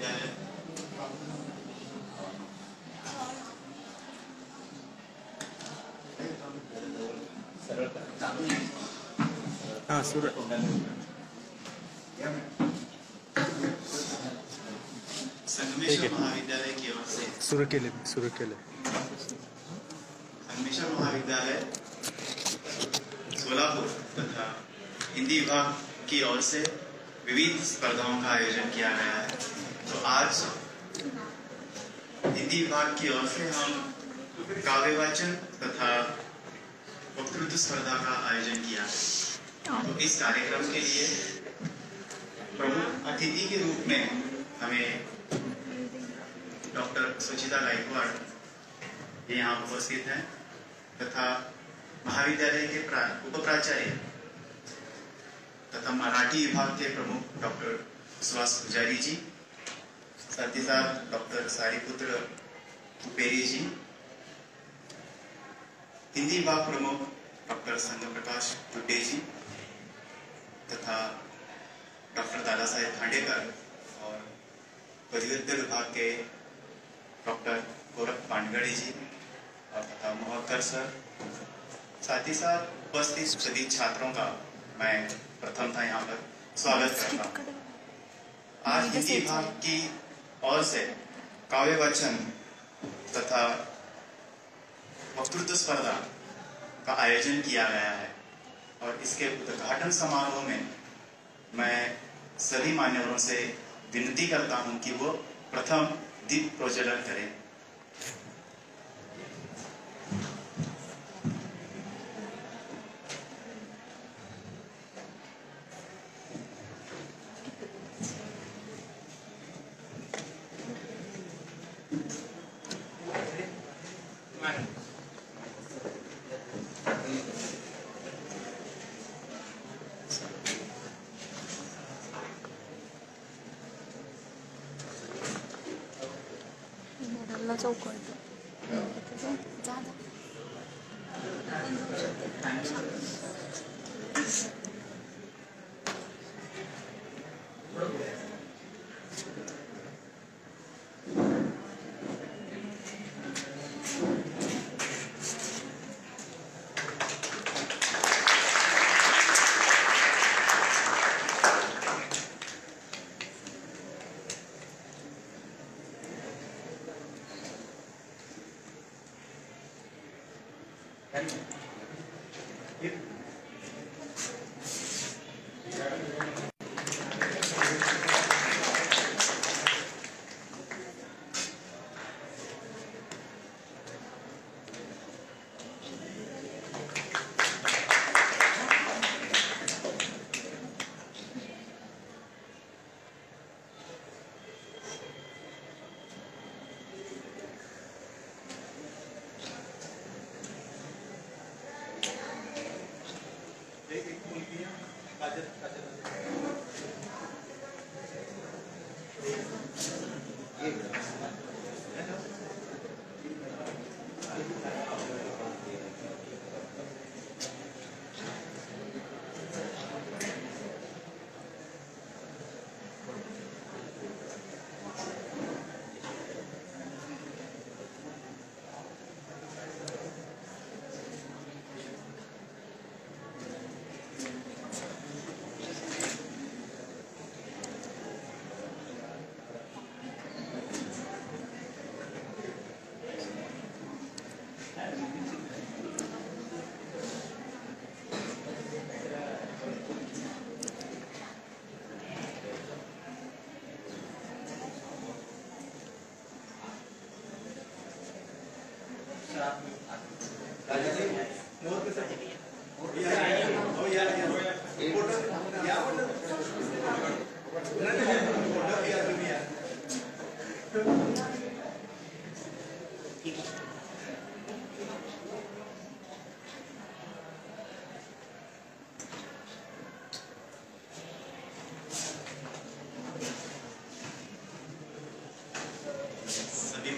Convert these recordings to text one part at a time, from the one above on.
महाविद्यालय संगमेश्वर महाविद्यालय की ओर से संगमेश्वर महाविद्यालय सोलापुर तथा हिंदी विभाग की ओर से विविध स्पर्धाओं का आयोजन किया गया है। तो आज हिंदी विभाग की ओर से हम काव्य वाचन तथा वक्तृत्व स्पर्धा का आयोजन किया है। तो इस कार्यक्रम के लिए प्रमुख अतिथि के रूप में हमें डॉक्टर सुचिता गायकवाड़ ये यहाँ उपस्थित हैं तथा महाविद्यालय के उप प्राचार्य तथा मराठी विभाग के प्रमुख डॉक्टर सुहास पुजारी जी, साथ ही साथ डॉक्टर सारीपुत्र उपेरी जी, हिंदी विभाग प्रमुख डॉक्टर संग प्रकाश टुटे जी तथा डॉक्टर दादा साहेब खांडेकर और पदव्युत्तर विभाग के डॉक्टर गोरख पांडगड़े जी और तथा मोहक्कर सर, साथ ही साथ उपस्थित सभी छात्रों का मैं प्रथम था यहाँ पर स्वागत करता हूँ। आज हिंदी विभाग की ओर से काव्य वाचन तथा वक्तृत्व स्पर्धा का आयोजन किया गया है और इसके उद्घाटन समारोह में मैं सभी मान्यवरों से विनती करता हूं कि वो प्रथम दीप प्रज्वलन करें।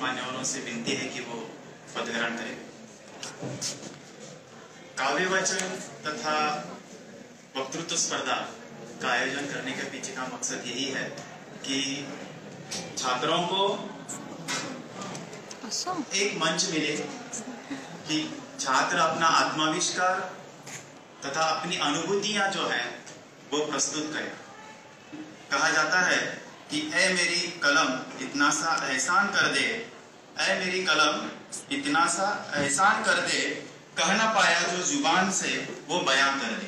मान्यवरों से विनती है कि वो पद ग्रहण करें। काव्य वाचन तथा वक्तृत्व स्पर्धा का आयोजन करने के पीछे का मकसद यही है कि छात्रों को एक मंच मिले कि छात्र अपना आत्माविष्कार तथा अपनी अनुभूतियां जो है वो प्रस्तुत करें। कहा जाता है कि ऐ मेरी कलम इतना सा एहसान कर दे, ऐ मेरी कलम इतना सा एहसान कर दे, कह ना पाया जो जुबान से वो बयां कर दे।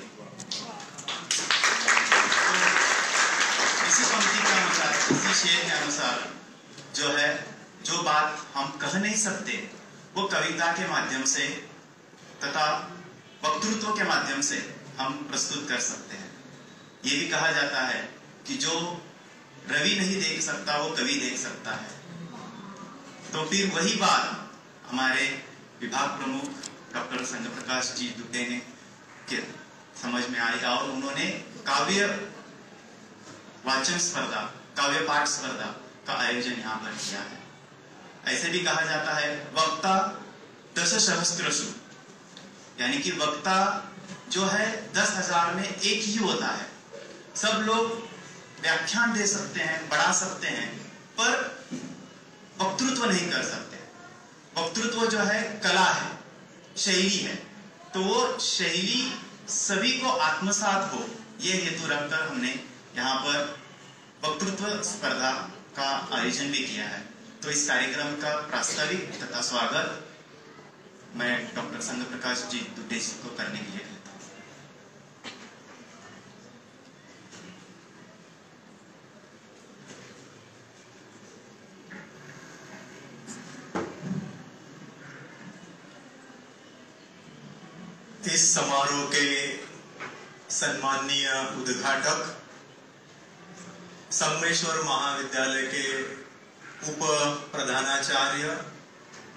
इसी पंक्ति के अनुसार, इसी शेर के अनुसार जो है, जो बात हम कह नहीं सकते वो कविता के माध्यम से तथा वक्तृत्व के माध्यम से हम प्रस्तुत कर सकते हैं। ये भी कहा जाता है कि जो रवि नहीं देख सकता वो कवि देख सकता है। तो फिर वही बात हमारे विभाग प्रमुख डॉक्टर संजय प्रकाश जी दुबे ने के समझ में आई और उन्होंने काव्य वाचन स्पर्धा, काव्य पाठ स्पर्धा का आयोजन यहाँ पर किया है। ऐसे भी कहा जाता है वक्ता दश सहस्त्रसु, यानी कि वक्ता जो है 10,000 में एक ही होता है। सब लोग व्याख्यान दे सकते हैं, बढ़ा सकते हैं, पर वक्तृत्व नहीं कर सकते। वक्तृत्व जो है कला है, शैली है, तो वो शैली सभी को आत्मसात हो, ये हेतु रखकर हमने यहाँ पर वक्तृत्व स्पर्धा का आयोजन भी किया है। तो इस कार्यक्रम का प्रास्ताविक तथा स्वागत मैं डॉक्टर संजय प्रकाश जी दुबे जी को करने के लिए कहता हूँ। इस समारोह के सम्माननीय उद्घाटक संगमेश्वर महाविद्यालय के उप प्रधानाचार्य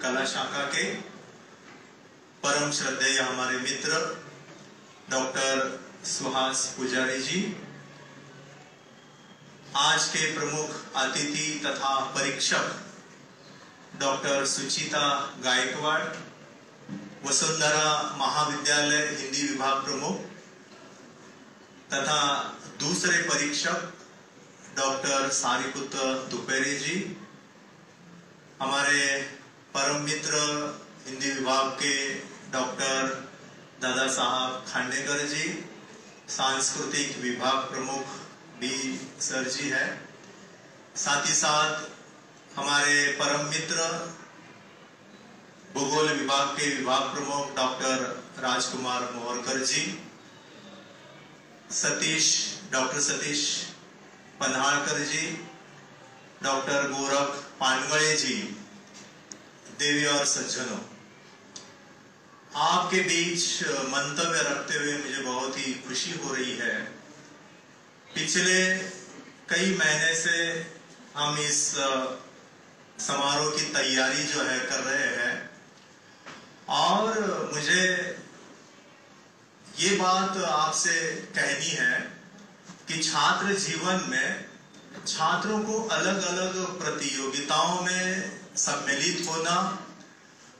कला शाखा के परम श्रद्धेय हमारे मित्र डॉक्टर सुहास पुजारी जी, आज के प्रमुख अतिथि तथा परीक्षक डॉक्टर सुचिता गायकवाड़, वसुंधरा महाविद्यालय हिंदी विभाग प्रमुख तथा दूसरे परीक्षक डॉक्टर सारिपुत्र दुपेरे जी, हमारे परम मित्र हिंदी विभाग के डॉक्टर दादा साहब खांडेकर जी, सांस्कृतिक विभाग प्रमुख बी सर जी है, साथ ही साथ हमारे परम मित्र भूगोल विभाग के विभाग प्रमुख डॉक्टर राजकुमार मोहरकर जी, डॉक्टर सतीश पन्हाड़कर जी, डॉक्टर गोरख पानगड़े जी, देवी और सज्जनों, आपके बीच मंतव्य रखते हुए मुझे बहुत ही खुशी हो रही है। पिछले कई महीने से हम इस समारोह की तैयारी जो है कर रहे हैं और मुझे ये बात आपसे कहनी है कि छात्र जीवन में छात्रों को अलग अलग प्रतियोगिताओं में सम्मिलित होना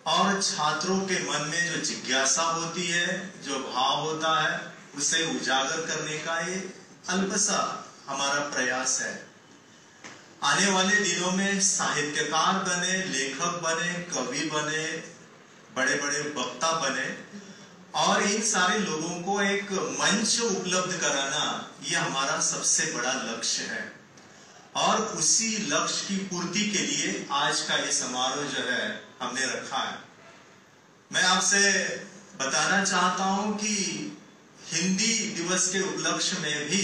और छात्रों के मन में जो जिज्ञासा होती है, जो भाव होता है, उसे उजागर करने का ये अल्पसा हमारा प्रयास है। आने वाले दिनों में साहित्यकार बने, लेखक बने, कवि बने, बड़े बड़े वक्ता बने और इन सारे लोगों को एक मंच उपलब्ध कराना, ये हमारा सबसे बड़ा लक्ष्य है। और उसी लक्ष्य की पूर्ति के लिए आज का ये समारोह जो है हमने रखा है। मैं आपसे बताना चाहता हूं कि हिंदी दिवस के उपलक्ष्य में भी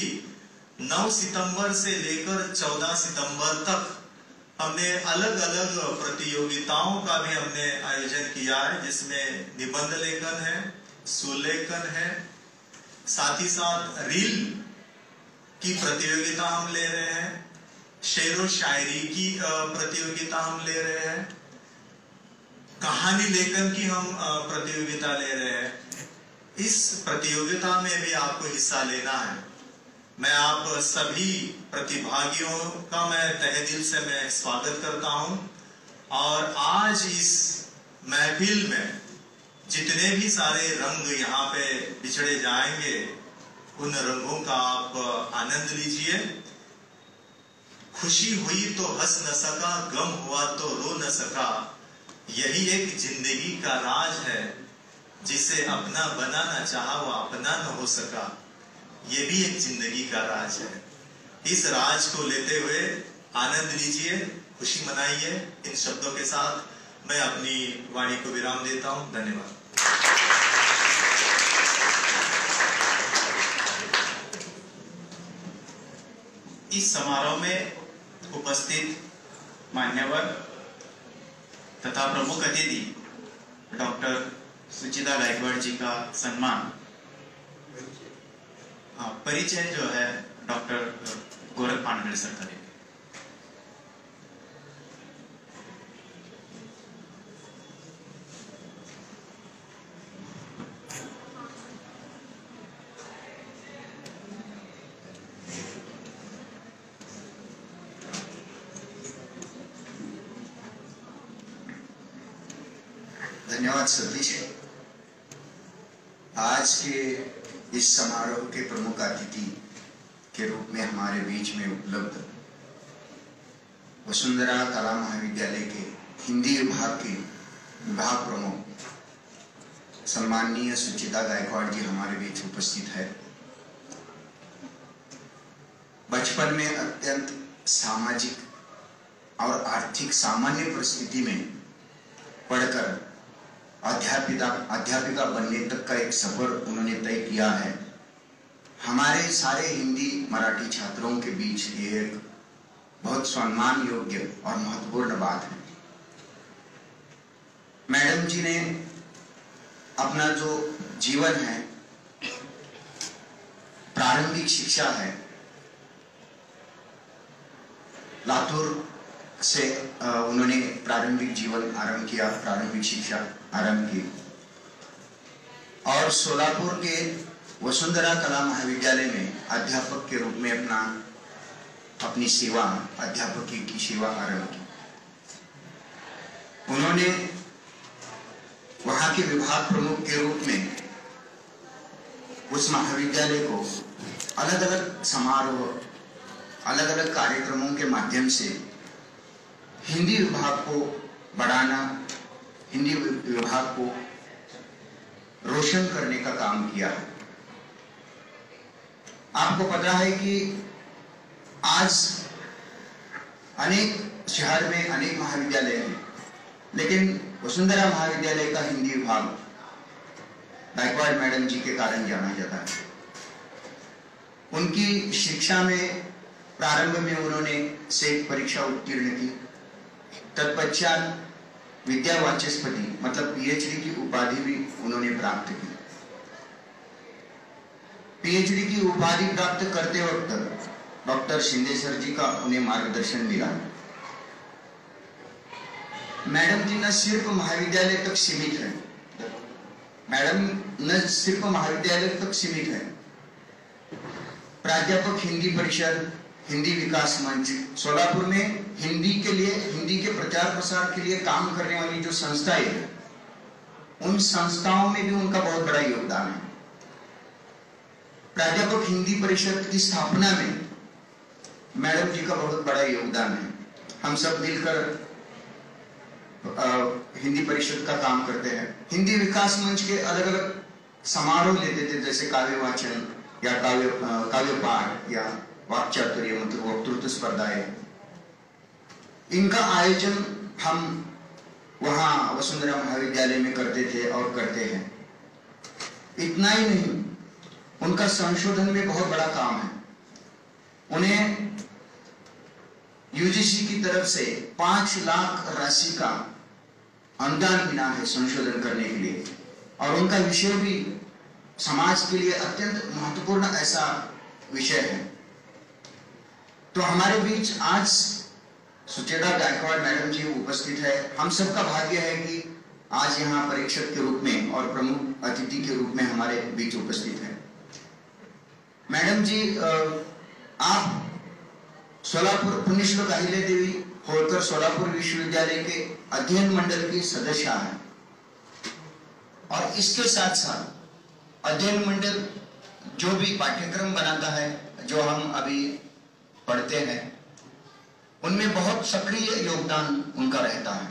9 सितंबर से लेकर 14 सितंबर तक हमने अलग अलग प्रतियोगिताओं का भी हमने आयोजन किया है, जिसमें निबंध लेखन है, सुलेखन है, साथ ही साथ रील की प्रतियोगिता हम ले रहे हैं, शेरो शायरी की प्रतियोगिता हम ले रहे हैं, कहानी लेखन की हम प्रतियोगिता ले रहे हैं। इस प्रतियोगिता में भी आपको हिस्सा लेना है। मैं आप सभी प्रतिभागियों का मैं तहे दिल से मैं स्वागत करता हूं और आज इस महफिल में जितने भी सारे रंग यहाँ पे बिछड़े जाएंगे, उन रंगों का आप आनंद लीजिए। खुशी हुई तो हंस न सका, गम हुआ तो रो न सका, यही एक जिंदगी का राज है, जिसे अपना बनाना चाहा वो अपना न हो सका, ये भी एक जिंदगी का राज है। इस राज को लेते हुए आनंद लीजिए, खुशी मनाइए। इन शब्दों के साथ मैं अपनी वाणी को विराम देता हूं। धन्यवाद। इस समारोह में उपस्थित मान्यवर तथा प्रमुख अतिथि डॉक्टर सुचिता गायकवाड़ जी का सम्मान, परिचय जो है डॉक्टर गोरख पानगढ़ सर करेंगे। धन्यवाद सतीश। आज के इस समारोह के प्रमुख अतिथि के रूप में हमारे बीच में उपलब्ध वसुंधरा कला महाविद्यालय के हिंदी विभाग के विभाग प्रमुख सम्माननीय सुचिता गायकवाड़ जी हमारे बीच उपस्थित है। बचपन में अत्यंत सामाजिक और आर्थिक सामान्य परिस्थिति में पढ़कर अध्यापिका बनने तक का एक सफर उन्होंने तय किया है। हमारे सारे हिंदी मराठी छात्रों के बीच ये एक बहुत सम्मान योग्य और महत्वपूर्ण बात है। मैडम जी ने अपना जो जीवन है, प्रारंभिक शिक्षा है, लातूर से उन्होंने प्रारंभिक जीवन आरंभ किया, प्रारंभिक शिक्षा आरंभ की और सोलापुर के वसुंधरा कला महाविद्यालय में अध्यापक के रूप में अपनी सेवा, अध्यापकी की सेवा आरंभ की। उन्होंने वहां के विभाग प्रमुख के रूप में उस महाविद्यालय को अलग अलग समारोह, अलग अलग कार्यक्रमों के माध्यम से हिंदी विभाग को बढ़ाना, हिंदी विभाग को रोशन करने का काम किया है। आपको पता है कि आज अनेक शहर में अनेक महाविद्यालय हैं, लेकिन वसुंधरा महाविद्यालय का हिंदी विभाग गायकवाड़ मैडम जी के कारण जाना जाता है। उनकी शिक्षा में प्रारंभ में उन्होंने सेट परीक्षा उत्तीर्ण की, तत्पश्चात विद्या वाचस्पति मतलब पीएचडी की उपाधि भी उन्होंने प्राप्त की। पीएचडी की उपाधि प्राप्त करते वक्त डॉक्टर शिंदे सर जी का उन्हें मार्गदर्शन मिला। मैडम जी न सिर्फ महाविद्यालय तक सीमित है, मैडम न सिर्फ महाविद्यालय तक सीमित है, प्राध्यापक हिंदी परिषद, हिंदी विकास मंच, सोलापुर में हिंदी के लिए, हिंदी के प्रचार प्रसार के लिए काम करने वाली जो संस्थाएं हैं, उन संस्थाओं में भी उनका बहुत बड़ा योगदान है। प्राध्यापक हिंदी परिषद की स्थापना में मैडम जी का बहुत बड़ा योगदान है। हम सब मिलकर हिंदी परिषद का काम करते हैं। हिंदी विकास मंच के अलग अलग समारोह लेते थे, जैसे काव्य वाचन या काव्य पाठ या वाक्चातुर्य मतलब वक्तृत्व स्पर्धाएं। इनका आयोजन हम वहां वसुंधरा महाविद्यालय में करते थे और करते हैं। इतना ही नहीं, उनका संशोधन में बहुत बड़ा काम है। उन्हें यूजीसी की तरफ से 5 लाख राशि का अनुदान मिला है संशोधन करने के लिए, और उनका विषय भी समाज के लिए अत्यंत महत्वपूर्ण ऐसा विषय है। तो हमारे बीच आज सुचिता गायकवाड़ मैडम जी उपस्थित है। हम सबका भाग्य है कि आज यहाँ परीक्षक के रूप में और प्रमुख अतिथि के रूप में हमारे बीच उपस्थित है। मैडम जी, आप सोलापुर पुण्यश्लोक अहिल्या देवी होलकर सोलापुर विश्वविद्यालय के अध्ययन मंडल की सदस्य हैं, और इसके साथ साथ अध्ययन मंडल जो भी पाठ्यक्रम बनाता है, जो हम अभी पढ़ते हैं, उनमें बहुत सक्रिय योगदान उनका रहता है।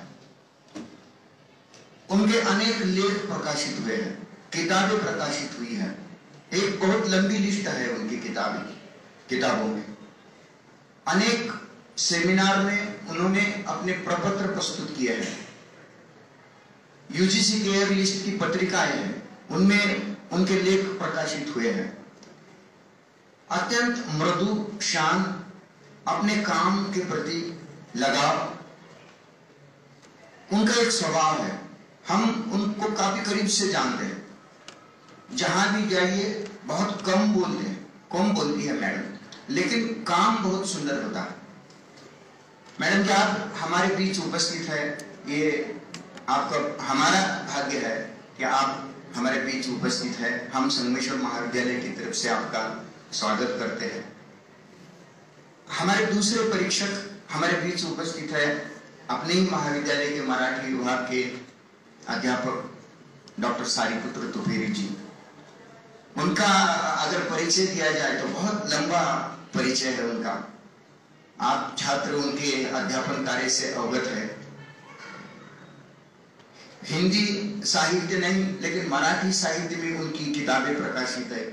उनके अनेक लेख प्रकाशित हुए हैं, किताबें प्रकाशित हुई हैं। एक बहुत लंबी लिस्ट है उनकी किताबों में। अनेक सेमिनार में उन्होंने अपने प्रपत्र प्रस्तुत किए हैं। यूजीसी केयर लिस्ट की पत्रिकाएं हैं, उनमें उनके लेख प्रकाशित हुए हैं। अत्यंत मृदु, शांत, अपने काम के प्रति लगाव उनका एक स्वभाव है। हम उनको काफी करीब से जानते हैं। जहां भी जाइए बहुत कम बोलते हैं, कम बोलती है मैडम, लेकिन काम बहुत सुंदर होता है। मैडम जी, आप हमारे बीच उपस्थित है, ये आपका हमारा भाग्य है कि आप हमारे बीच उपस्थित है। हम संगमेश्वर महाविद्यालय की तरफ से आपका स्वागत करते हैं। हमारे दूसरे परीक्षक हमारे बीच उपस्थित है, अपने ही महाविद्यालय के मराठी विभाग के अध्यापक डॉक्टर सारीपुत्र तुपेरी जी। उनका अगर परिचय दिया जाए तो बहुत लंबा परिचय है उनका। आप छात्र उनके अध्यापन कार्य से अवगत है। हिंदी साहित्य नहीं, लेकिन मराठी साहित्य में उनकी किताबें प्रकाशित है।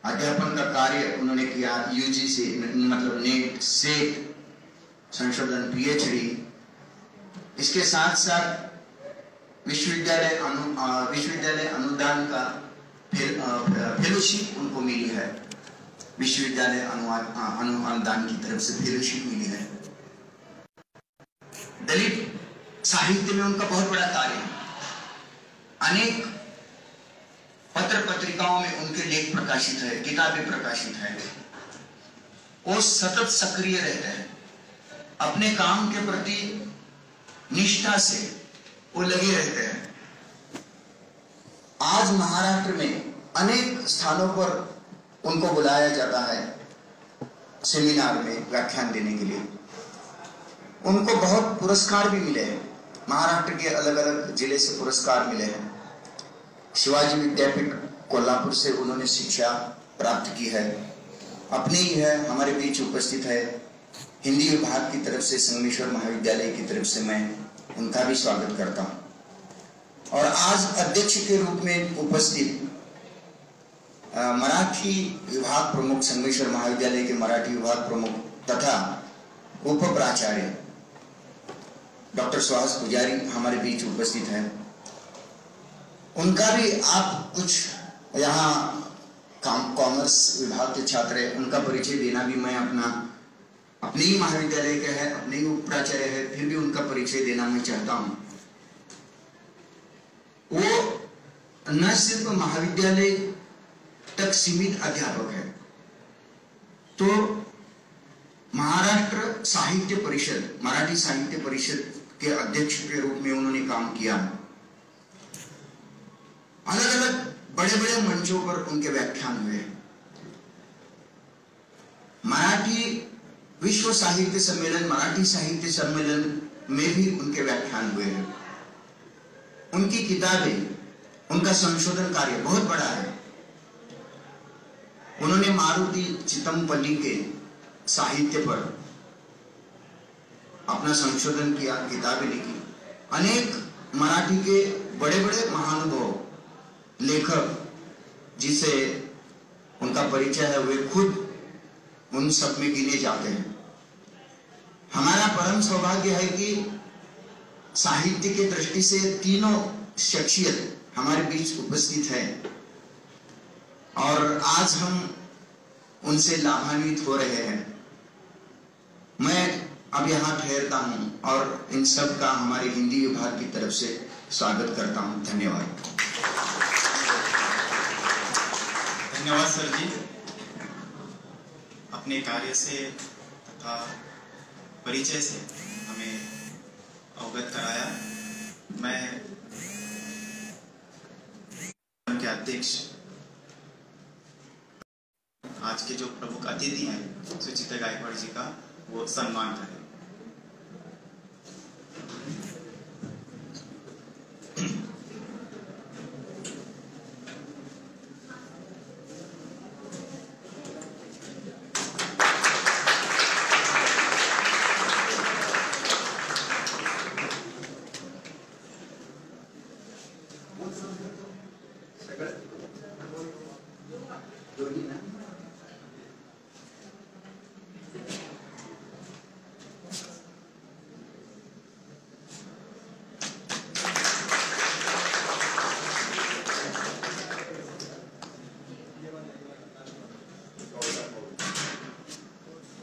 अध्यापन का कार्य उन्होंने किया, यूजीसी मतलब नेट, सेट, संशोधन, पीएचडी। इसके साथ साथ विश्वविद्यालय अनुदान का फेलोशिप उनको मिली है। विश्वविद्यालय अनुदान की तरफ से फेलोशिप मिली है। दलित साहित्य में उनका बहुत बड़ा कार्य है। अनेक पत्र पत्रिकाओं में उनके लेख प्रकाशित है, किताबें प्रकाशित है। वो सतत सक्रिय रहते हैं, अपने काम के प्रति निष्ठा से वो लगे रहते हैं। आज महाराष्ट्र में अनेक स्थानों पर उनको बुलाया जाता है सेमिनार में व्याख्यान देने के लिए। उनको बहुत पुरस्कार भी मिले हैं, महाराष्ट्र के अलग अलग जिले से पुरस्कार मिले हैं। शिवाजी विद्यापीठ कोल्हापुर से उन्होंने शिक्षा प्राप्त की है। अपने ही है, हमारे बीच उपस्थित है। हिंदी विभाग की तरफ से संगमेश्वर महाविद्यालय की तरफ से मैं उनका भी स्वागत करता हूं। और आज अध्यक्ष के रूप में उपस्थित मराठी विभाग प्रमुख, संगमेश्वर महाविद्यालय के मराठी विभाग प्रमुख तथा उप प्राचार्य डॉक्टर सुहास पुजारी हमारे बीच उपस्थित है। उनका भी आप कुछ यहाँ कॉमर्स विभाग के छात्र है, उनका परिचय देना भी मैं अपने ही महाविद्यालय का है, अपने ही उप प्राचार्य है, फिर भी उनका परिचय देना मैं चाहता हूं। वो न सिर्फ महाविद्यालय तक सीमित अध्यापक है, तो महाराष्ट्र साहित्य परिषद, मराठी साहित्य परिषद के अध्यक्ष के रूप में उन्होंने काम किया। अलग अलग बड़े बड़े मंचों पर उनके व्याख्यान हुए। मराठी विश्व साहित्य सम्मेलन, मराठी साहित्य सम्मेलन में भी उनके व्याख्यान हुए हैं। उनकी किताबें, उनका संशोधन कार्य बहुत बड़ा है। उन्होंने मारुति चितमपल्ली के साहित्य पर अपना संशोधन किया, किताबें लिखी। अनेक मराठी के बड़े बड़े महानुभव लेखक जिसे उनका परिचय है, वे खुद उन सब में गिने जाते हैं। हमारा परम सौभाग्य है कि साहित्य की दृष्टि से तीनों शख्सियत हमारे बीच उपस्थित है और आज हम उनसे लाभान्वित हो रहे हैं। मैं अब यहाँ ठहरता हूं और इन सब का हमारे हिंदी विभाग की तरफ से स्वागत करता हूं। धन्यवाद। धन्यवाद सर जी, अपने कार्य से तथा परिचय से हमें अवगत कराया। मैं उनके अध्यक्ष, आज के जो प्रमुख अतिथि हैं सुचिता गायकवाड़ जी का वो सम्मान करें।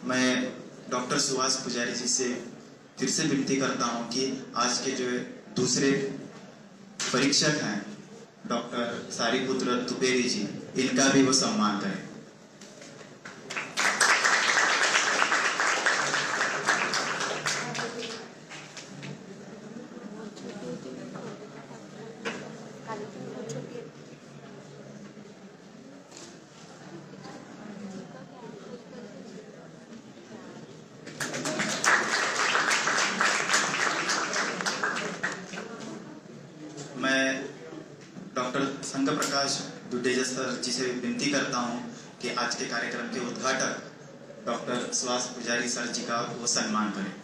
मैं डॉक्टर सुभाष पुजारी जी से फिर से विनती करता हूं कि आज के जो दूसरे परीक्षक हैं डॉक्टर सारीपुत्र तुपेरी जी, इनका भी वो सम्मान करें। मैं डॉक्टर संघ प्रकाश दुडेजा सर जी से विनती करता हूं कि आज के कार्यक्रम के उद्घाटक डॉक्टर सुभाष पुजारी सर जी का वो सम्मान करें।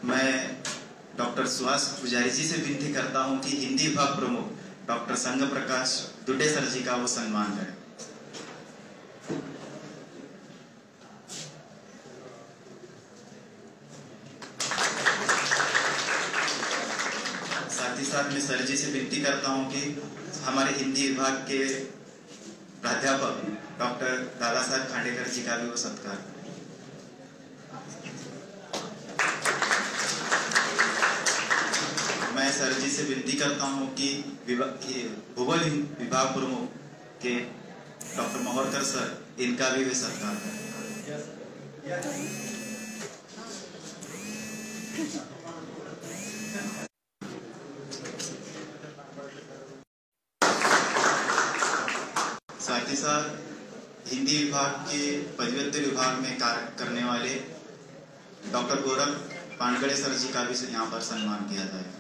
मैं डॉक्टर सुभाष पुजारी जी से विनती करता हूं कि हिंदी विभाग प्रमुख डॉक्टर संघ प्रकाश दुडे सर जी का वो सम्मान करें। साथ ही साथ मैं सर जी से विनती करता हूं कि हमारे हिंदी विभाग के प्राध्यापक डॉक्टर दादा साहेब खांडेकर जी का भी वो सत्कार करें। मैं सर जी से विनती करता हूं कि भूगोल विभाग प्रमुख के डॉक्टर मोहरकर सर, इनका भी वे सत्कार करें। साथ ही साथ हिंदी विभाग के पदव्युत्तर विभाग में कार्य करने वाले डॉक्टर गौरव पांडगड़े सर जी का भी यहाँ पर सम्मान किया जाएगा।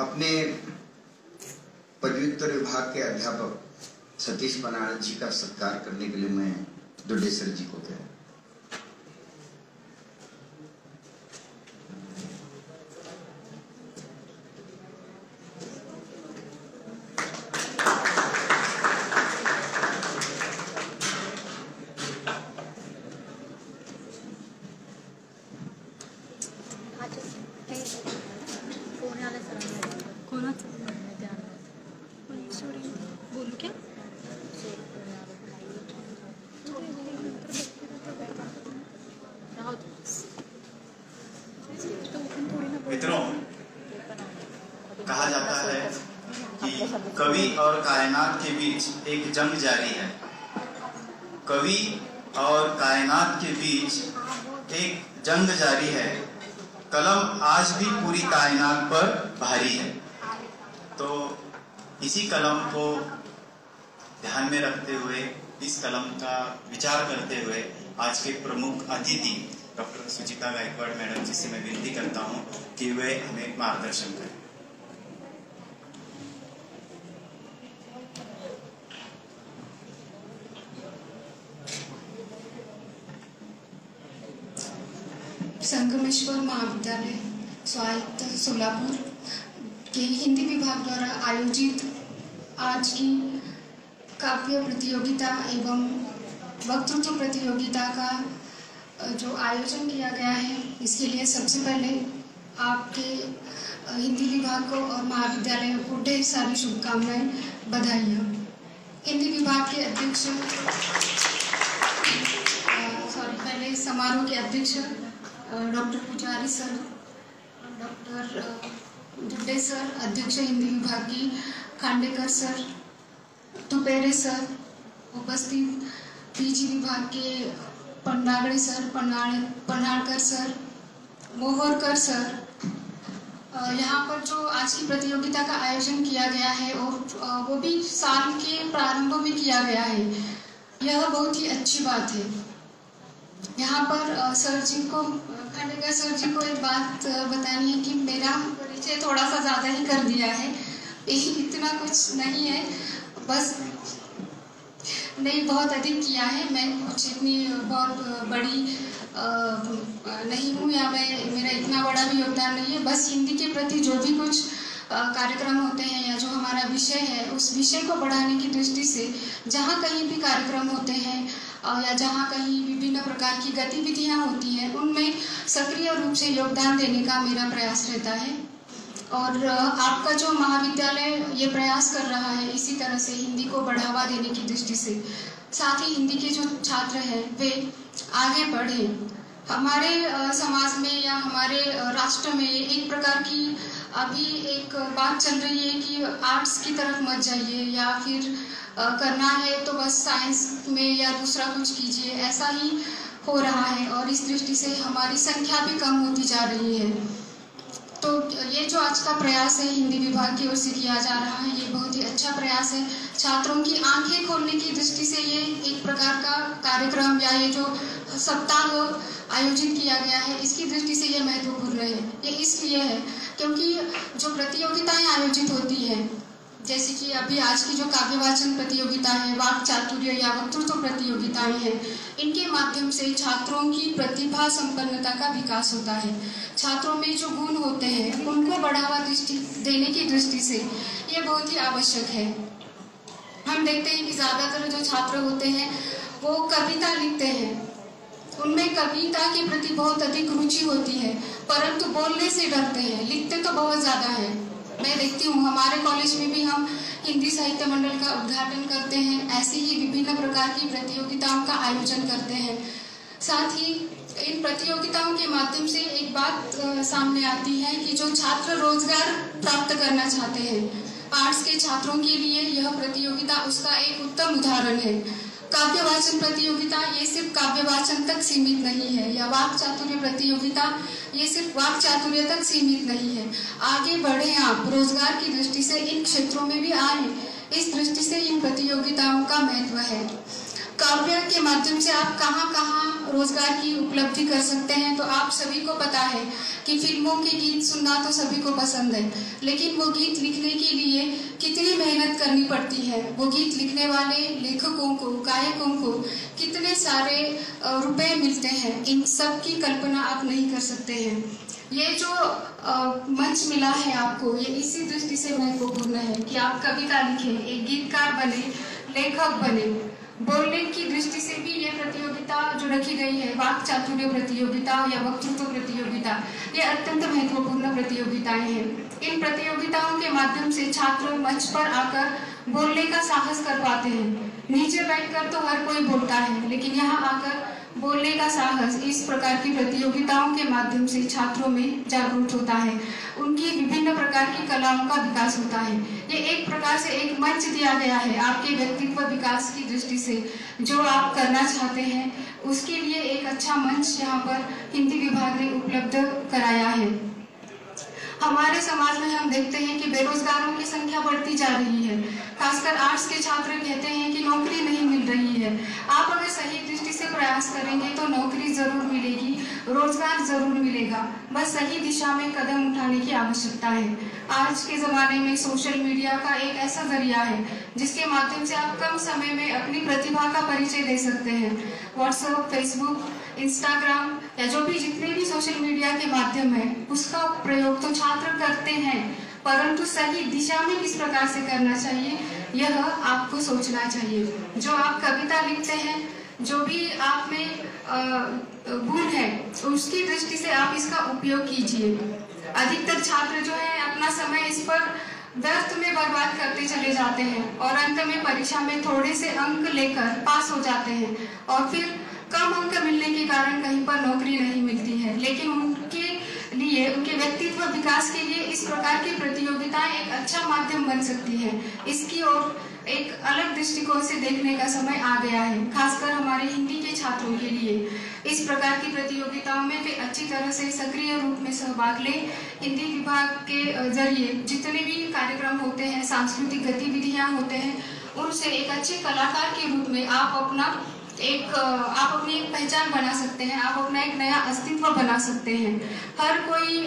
अपने पदव्युत्तर विभाग के अध्यापक सतीश बनारस जी का सत्कार करने के लिए मैं दुडे सर जी को कह रहा हूं। बोलू क्या? मित्रों, कहा जाता है कि कवि और कायनात के बीच एक जंग जारी है। कवि और कायनात के बीच एक जंग जारी है। कलम आज भी पूरी कायनात पर भारी है। तो इसी कलम को ध्यान में रखते हुए, इस कलम का विचार करते हुए आज के प्रमुख अतिथि डॉक्टर सुचिता गायकवाड़ मैडम जी से मैं विनती करता हूं कि वे हमें मार्गदर्शन करें। संगमेश्वर महाविद्यालय स्वायत्त सोलापुर के हिंदी विभाग द्वारा आयोजित आज की काव्य प्रतियोगिता एवं वक्तृत्व प्रतियोगिता का जो आयोजन किया गया है, इसके लिए सबसे पहले आपके हिंदी विभाग को और महाविद्यालय को ढेर सारी शुभकामनाएं, बधाइयाँ। हिंदी विभाग के अध्यक्ष पहले समारोह के अध्यक्ष डॉक्टर पुजारी सर, डॉक्टर दुड्डे सर, अध्यक्ष हिंदी विभाग की खांडेकर सर, तुपेरे सर, उपस्थित पीजी विभाग के पंडागड़े सर, पन्हाड़कर सर, मोहरकर सर, यहाँ पर जो आज की प्रतियोगिता का आयोजन किया गया है और वो भी साल के प्रारंभ में किया गया है, यह बहुत ही अच्छी बात है। यहाँ पर सर जी को, खांडेकर सर जी को एक बात बतानी है कि मेरा परिचय थोड़ा सा ज़्यादा ही कर दिया है, इतना कुछ नहीं है, बस नहीं बहुत अधिक किया है। मैं कुछ इतनी बहुत बड़ी नहीं हूँ, या मेरा इतना बड़ा भी योगदान नहीं है। बस हिंदी के प्रति जो भी कुछ कार्यक्रम होते हैं या जो हमारा विषय है, उस विषय को बढ़ाने की दृष्टि से जहाँ कहीं भी कार्यक्रम होते हैं या जहाँ कहीं विभिन्न प्रकार की गतिविधियाँ होती हैं, उनमें सक्रिय रूप से योगदान देने का मेरा प्रयास रहता है। और आपका जो महाविद्यालय ये प्रयास कर रहा है इसी तरह से हिंदी को बढ़ावा देने की दृष्टि से, साथ ही हिंदी के जो छात्र हैं वे आगे बढ़ें। हमारे समाज में या हमारे राष्ट्र में एक प्रकार की अभी एक बात चल रही है कि आर्ट्स की तरफ मत जाइए, या फिर करना है तो बस साइंस में या दूसरा कुछ कीजिए, ऐसा ही हो रहा है। और इस दृष्टि से हमारी संख्या भी कम होती जा रही है। तो ये जो आज का प्रयास है हिंदी विभाग की ओर से किया जा रहा है, ये बहुत ही अच्छा प्रयास है। छात्रों की आंखें खोलने की दृष्टि से ये एक प्रकार का कार्यक्रम या ये जो सप्ताह आयोजित किया गया है, इसकी दृष्टि से ये महत्वपूर्ण है। ये इसलिए है क्योंकि जो प्रतियोगिताएं आयोजित होती हैं, जैसे कि अभी आज की जो काव्यवाचन प्रतियोगिता है, वाक् चातुर्य या वक्तृत्व प्रतियोगिताएं हैं, इनके माध्यम से छात्रों की प्रतिभा संपन्नता का विकास होता है। छात्रों में जो गुण होते हैं उनको बढ़ावा देने की दृष्टि से ये बहुत ही आवश्यक है। हम देखते हैं कि ज़्यादातर जो छात्र होते हैं वो कविता लिखते हैं, उनमें कविता के प्रति बहुत अधिक रुचि होती है, परंतु बोलने से डरते हैं। लिखते तो बहुत ज़्यादा है, मैं देखती हूँ हमारे कॉलेज में भी हम हिंदी साहित्य मंडल का उद्घाटन करते हैं, ऐसे ही विभिन्न प्रकार की प्रतियोगिताओं का आयोजन करते हैं। साथ ही इन प्रतियोगिताओं के माध्यम से एक बात सामने आती है कि जो छात्र रोजगार प्राप्त करना चाहते हैं, आर्ट्स के छात्रों के लिए यह प्रतियोगिता उसका एक उत्तम उदाहरण है। काव्यवाचन प्रतियोगिता ये सिर्फ काव्यवाचन तक सीमित नहीं है, या वाक् चातुर्य प्रतियोगिता ये सिर्फ वाक् चातुर्य तक सीमित नहीं है। आगे बढ़े आप रोजगार की दृष्टि से इन क्षेत्रों में भी आए, इस दृष्टि से इन प्रतियोगिताओं का महत्व है। काव्य के माध्यम से आप कहाँ कहाँ रोजगार की उपलब्धि कर सकते हैं, तो आप सभी को पता है कि फिल्मों के गीत सुनना तो सभी को पसंद है, लेकिन वो गीत लिखने के लिए कितनी मेहनत करनी पड़ती है, वो गीत लिखने वाले लेखकों को, गायकों को कितने सारे रुपए मिलते हैं, इन सब की कल्पना आप नहीं कर सकते हैं। ये जो मंच मिला है आपको, ये इसी दृष्टि से महत्वपूर्ण है कि आप कविता लिखें, एक गीतकार बने, लेखक बने। बोलने की दृष्टि से भी ये प्रतियोगिता जो रखी गई है, वाक् चातुर्य प्रतियोगिता या वक्तृत्व प्रतियोगिता, ये अत्यंत महत्वपूर्ण प्रतियोगिताएं हैं। इन प्रतियोगिताओं के माध्यम से छात्र मंच पर आकर बोलने का साहस कर पाते हैं। नीचे बैठकर तो हर कोई बोलता है, लेकिन यहाँ आकर बोलने का साहस इस प्रकार की प्रतियोगिताओं के माध्यम से छात्रों में जागरूक होता है, उनकी विभिन्न प्रकार की कलाओं का विकास होता है। ये एक प्रकार से एक मंच दिया गया है आपके व्यक्तित्व विकास की दृष्टि से, जो आप करना चाहते हैं उसके लिए एक अच्छा मंच यहाँ पर हिंदी विभाग ने उपलब्ध कराया है। हमारे समाज में हम देखते हैं कि बेरोजगारों की संख्या बढ़ती जा रही है, खासकर आर्ट्स के छात्र कहते हैं कि नौकरी नहीं मिल रही है। आप अगर सही दृष्टि से प्रयास करेंगे तो नौकरी जरूर मिलेगी, रोजगार जरूर मिलेगा, बस सही दिशा में कदम उठाने की आवश्यकता है। आज के ज़माने में सोशल मीडिया का एक ऐसा जरिया है जिसके माध्यम से आप कम समय में अपनी प्रतिभा का परिचय दे सकते हैं। व्हाट्सएप, फेसबुक, इंस्टाग्राम या जो भी जितने भी सोशल मीडिया के माध्यम है, उसका प्रयोग तो छात्र करते हैं, परंतु सही दिशा में किस प्रकार से करना चाहिए यह आपको सोचना चाहिए। जो आप कविता लिखते हैं, जो भी आप में गुण है, उसकी दृष्टि से आप इसका उपयोग कीजिए। अधिकतर छात्र जो है अपना समय इस पर व्यर्थ में बर्बाद करते चले जाते हैं और अंत में परीक्षा में थोड़े से अंक लेकर पास हो जाते हैं और फिर कम अंक मिलने के कारण कहीं पर नौकरी नहीं मिलती है। लेकिन उनके लिए, उनके व्यक्तित्व विकास के लिए इस प्रकार की प्रतियोगिताएं एक अच्छा माध्यम बन सकती है। इसकी ओर एक अलग दृष्टिकोण से देखने का समय आ गया है, खासकर हमारे हिंदी के छात्रों के लिए। इस प्रकार की प्रतियोगिताओं में वे अच्छी तरह से सक्रिय रूप में सहभाग लें। हिंदी विभाग के जरिए जितने भी कार्यक्रम होते हैं, सांस्कृतिक गतिविधियां होते हैं, उनसे एक अच्छे कलाकार के रूप में आप अपना आप अपनी एक पहचान बना सकते हैं, आप अपना एक नया अस्तित्व बना सकते हैं। हर कोई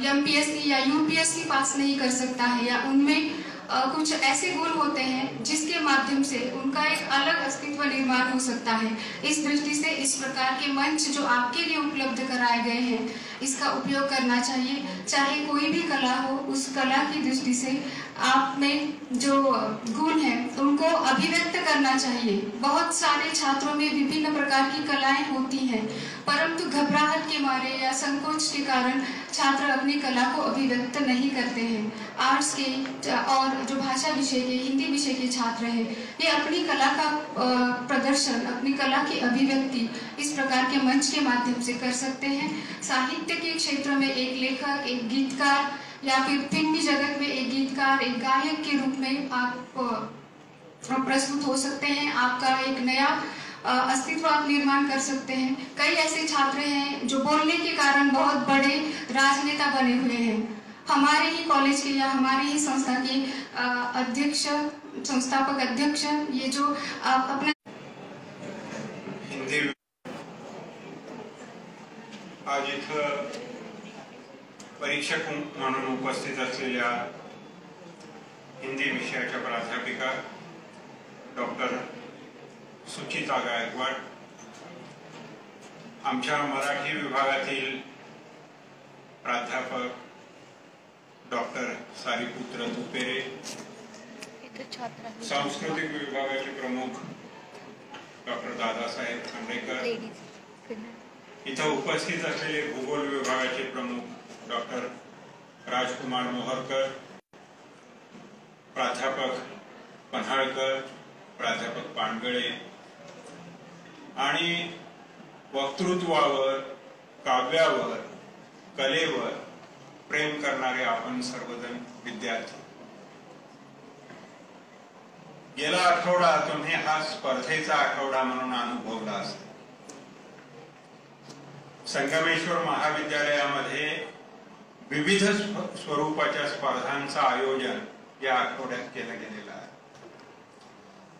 एमपीएससी या यूपीएससी पास नहीं कर सकता है, या उनमें कुछ ऐसे गुण होते हैं जिसके माध्यम से उनका एक अलग अस्तित्व निर्माण हो सकता है। इस दृष्टि से इस प्रकार के मंच जो आपके लिए उपलब्ध कराए गए हैं, इसका उपयोग करना चाहिए। चाहे कोई भी कला हो, उस कला की दृष्टि से आप में जो गुण हैं उनको अभिव्यक्त करना चाहिए। बहुत सारे छात्रों में विभिन्न प्रकार की कलाएं होती हैं, परंतु घबराहट के मारे या संकोच के कारण छात्र अपनी कला को अभिव्यक्त नहीं करते हैं। आर्ट्स के और जो भाषा विषय के, हिंदी विषय के छात्र हैं, ये अपनी कला का प्रदर्शन, अपनी कला की अभिव्यक्ति इस प्रकार के मंच के माध्यम से कर सकते हैं। साहित्य के क्षेत्र में एक लेखक, एक गीतकार, या फिर फिल्मी जगत में एक गीतकार, एक गायक के रूप में आप प्रस्तुत हो सकते हैं। आपका एक नया अस्तित्व आप निर्माण कर सकते हैं। कई ऐसे छात्र हैं जो बोलने के कारण बहुत बड़े राजनेता बने हुए हैं। हमारे ही कॉलेज के या हमारे ही संस्था के अध्यक्ष, संस्थापक अध्यक्ष, ये जो अपना हिंदी आज इथं परीक्षक म्हणून उपस्थित असलेल्या हिंदी विषयाच्या प्राध्यापिका डॉक्टर सुचिता गायकवाड, आमच्या मराठी विभागातील प्राध्यापक डॉक्टर सारीपुत्र तुपेरे, सांस्कृतिक विभागाचे प्रमुख डॉक्टर दादासाहेब खांडेकर, इथं उपस्थित असलेले भूगोल विभागाचे प्रमुख डॉक्टर राजकुमार मोहरकर, प्राध्यापक पन्हाळकर, प्राध्यापक पानगळे आणि वक्तृत्वावर, काव्यावर, कलेवर प्रेम करणारे आपण सर्वजण विद्यार्थी, गेला आठवडा तुम्ही हा स्पर्धेचा आठवडा म्हणून अनुभवला असेल। संगमेश्वर महाविद्यालयामध्ये विविध स्वरूपाच्या स्पर्धांचं आयोजन या आठवड्यात केलं गेलेलं आहे।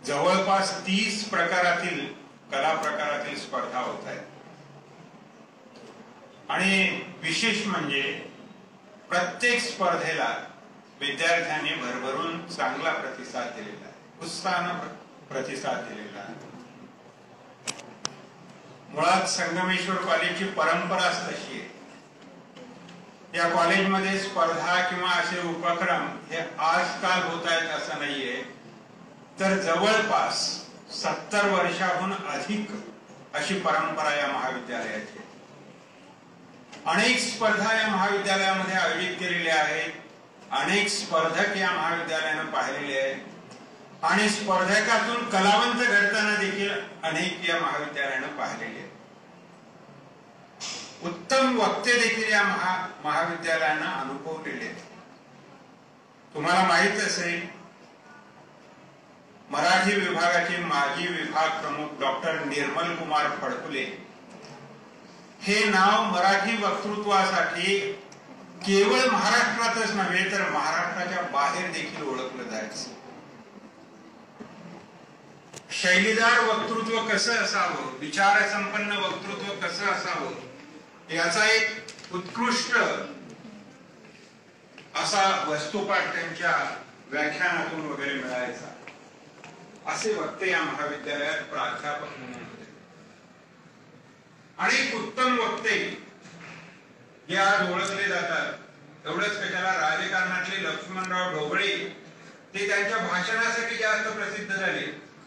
जवळपास 30 प्रकारातील कला प्रकारातील स्पर्धा होत आहेत आणि विशेष म्हणजे प्रत्येक स्पर्धेला विद्यार्थ्यांनी भरभरून चांगला प्रतिसाद दिलेला आहे, उत्साहानं प्रतिसाद दिलेला आहे। मुळात संगमेश्वर कॉलेजची परंपराच तशी आहे। या कॉलेजमध्ये स्पर्धा किंवा असे उपक्रम हे आजकाल होत आहेत असं नाहीये, तर जवळपास 70 वर्षाहून अधिक अशी परंपरा या महाविद्यालयाची। अनेक स्पर्धा या महाविद्यालयामध्ये आयोजित केलेल्या आहेत, अनेक स्पर्धक या महाविद्यालयानं पाहिलेले आहेत आणि स्पर्धकातून कलावंत घडताना देखील अनेक या महाविद्यालयानं पाहिलेले आहेत। उत्तम वक्ते देखील या महाविद्यालयानं अनुभवलेले आहेत। तुम्हाला माहित असेल, मराठी विभागाचे माजी विभाग प्रमुख डॉक्टर निर्मल कुमार फडकुले हे नाव मराठी वक्तृत्वासाठी केवळ महाराष्ट्रातच नव्हे तर महाराष्ट्राच्या बाहेर देखील ओळखलं जायचं। शैलीदार वक्तृत्व कसं असावं, विचारसंपन्न वक्तृत्व कसं असावं, याचा एक उत्कृष्ट असा वस्तुपाठ त्यांच्या व्याख्यानातून वगैरे मिळायचा। असे वक्ते या महाविद्यालयात प्राध्यापक म्हणून होते। अनेक उत्तम वक्ते जे आज ओळखले जातात। एवढंच कशाला, राजकारणातले लक्ष्मणराव ढोबळे ते त्यांच्या भाषणासाठी जास्त प्रसिद्ध झाले,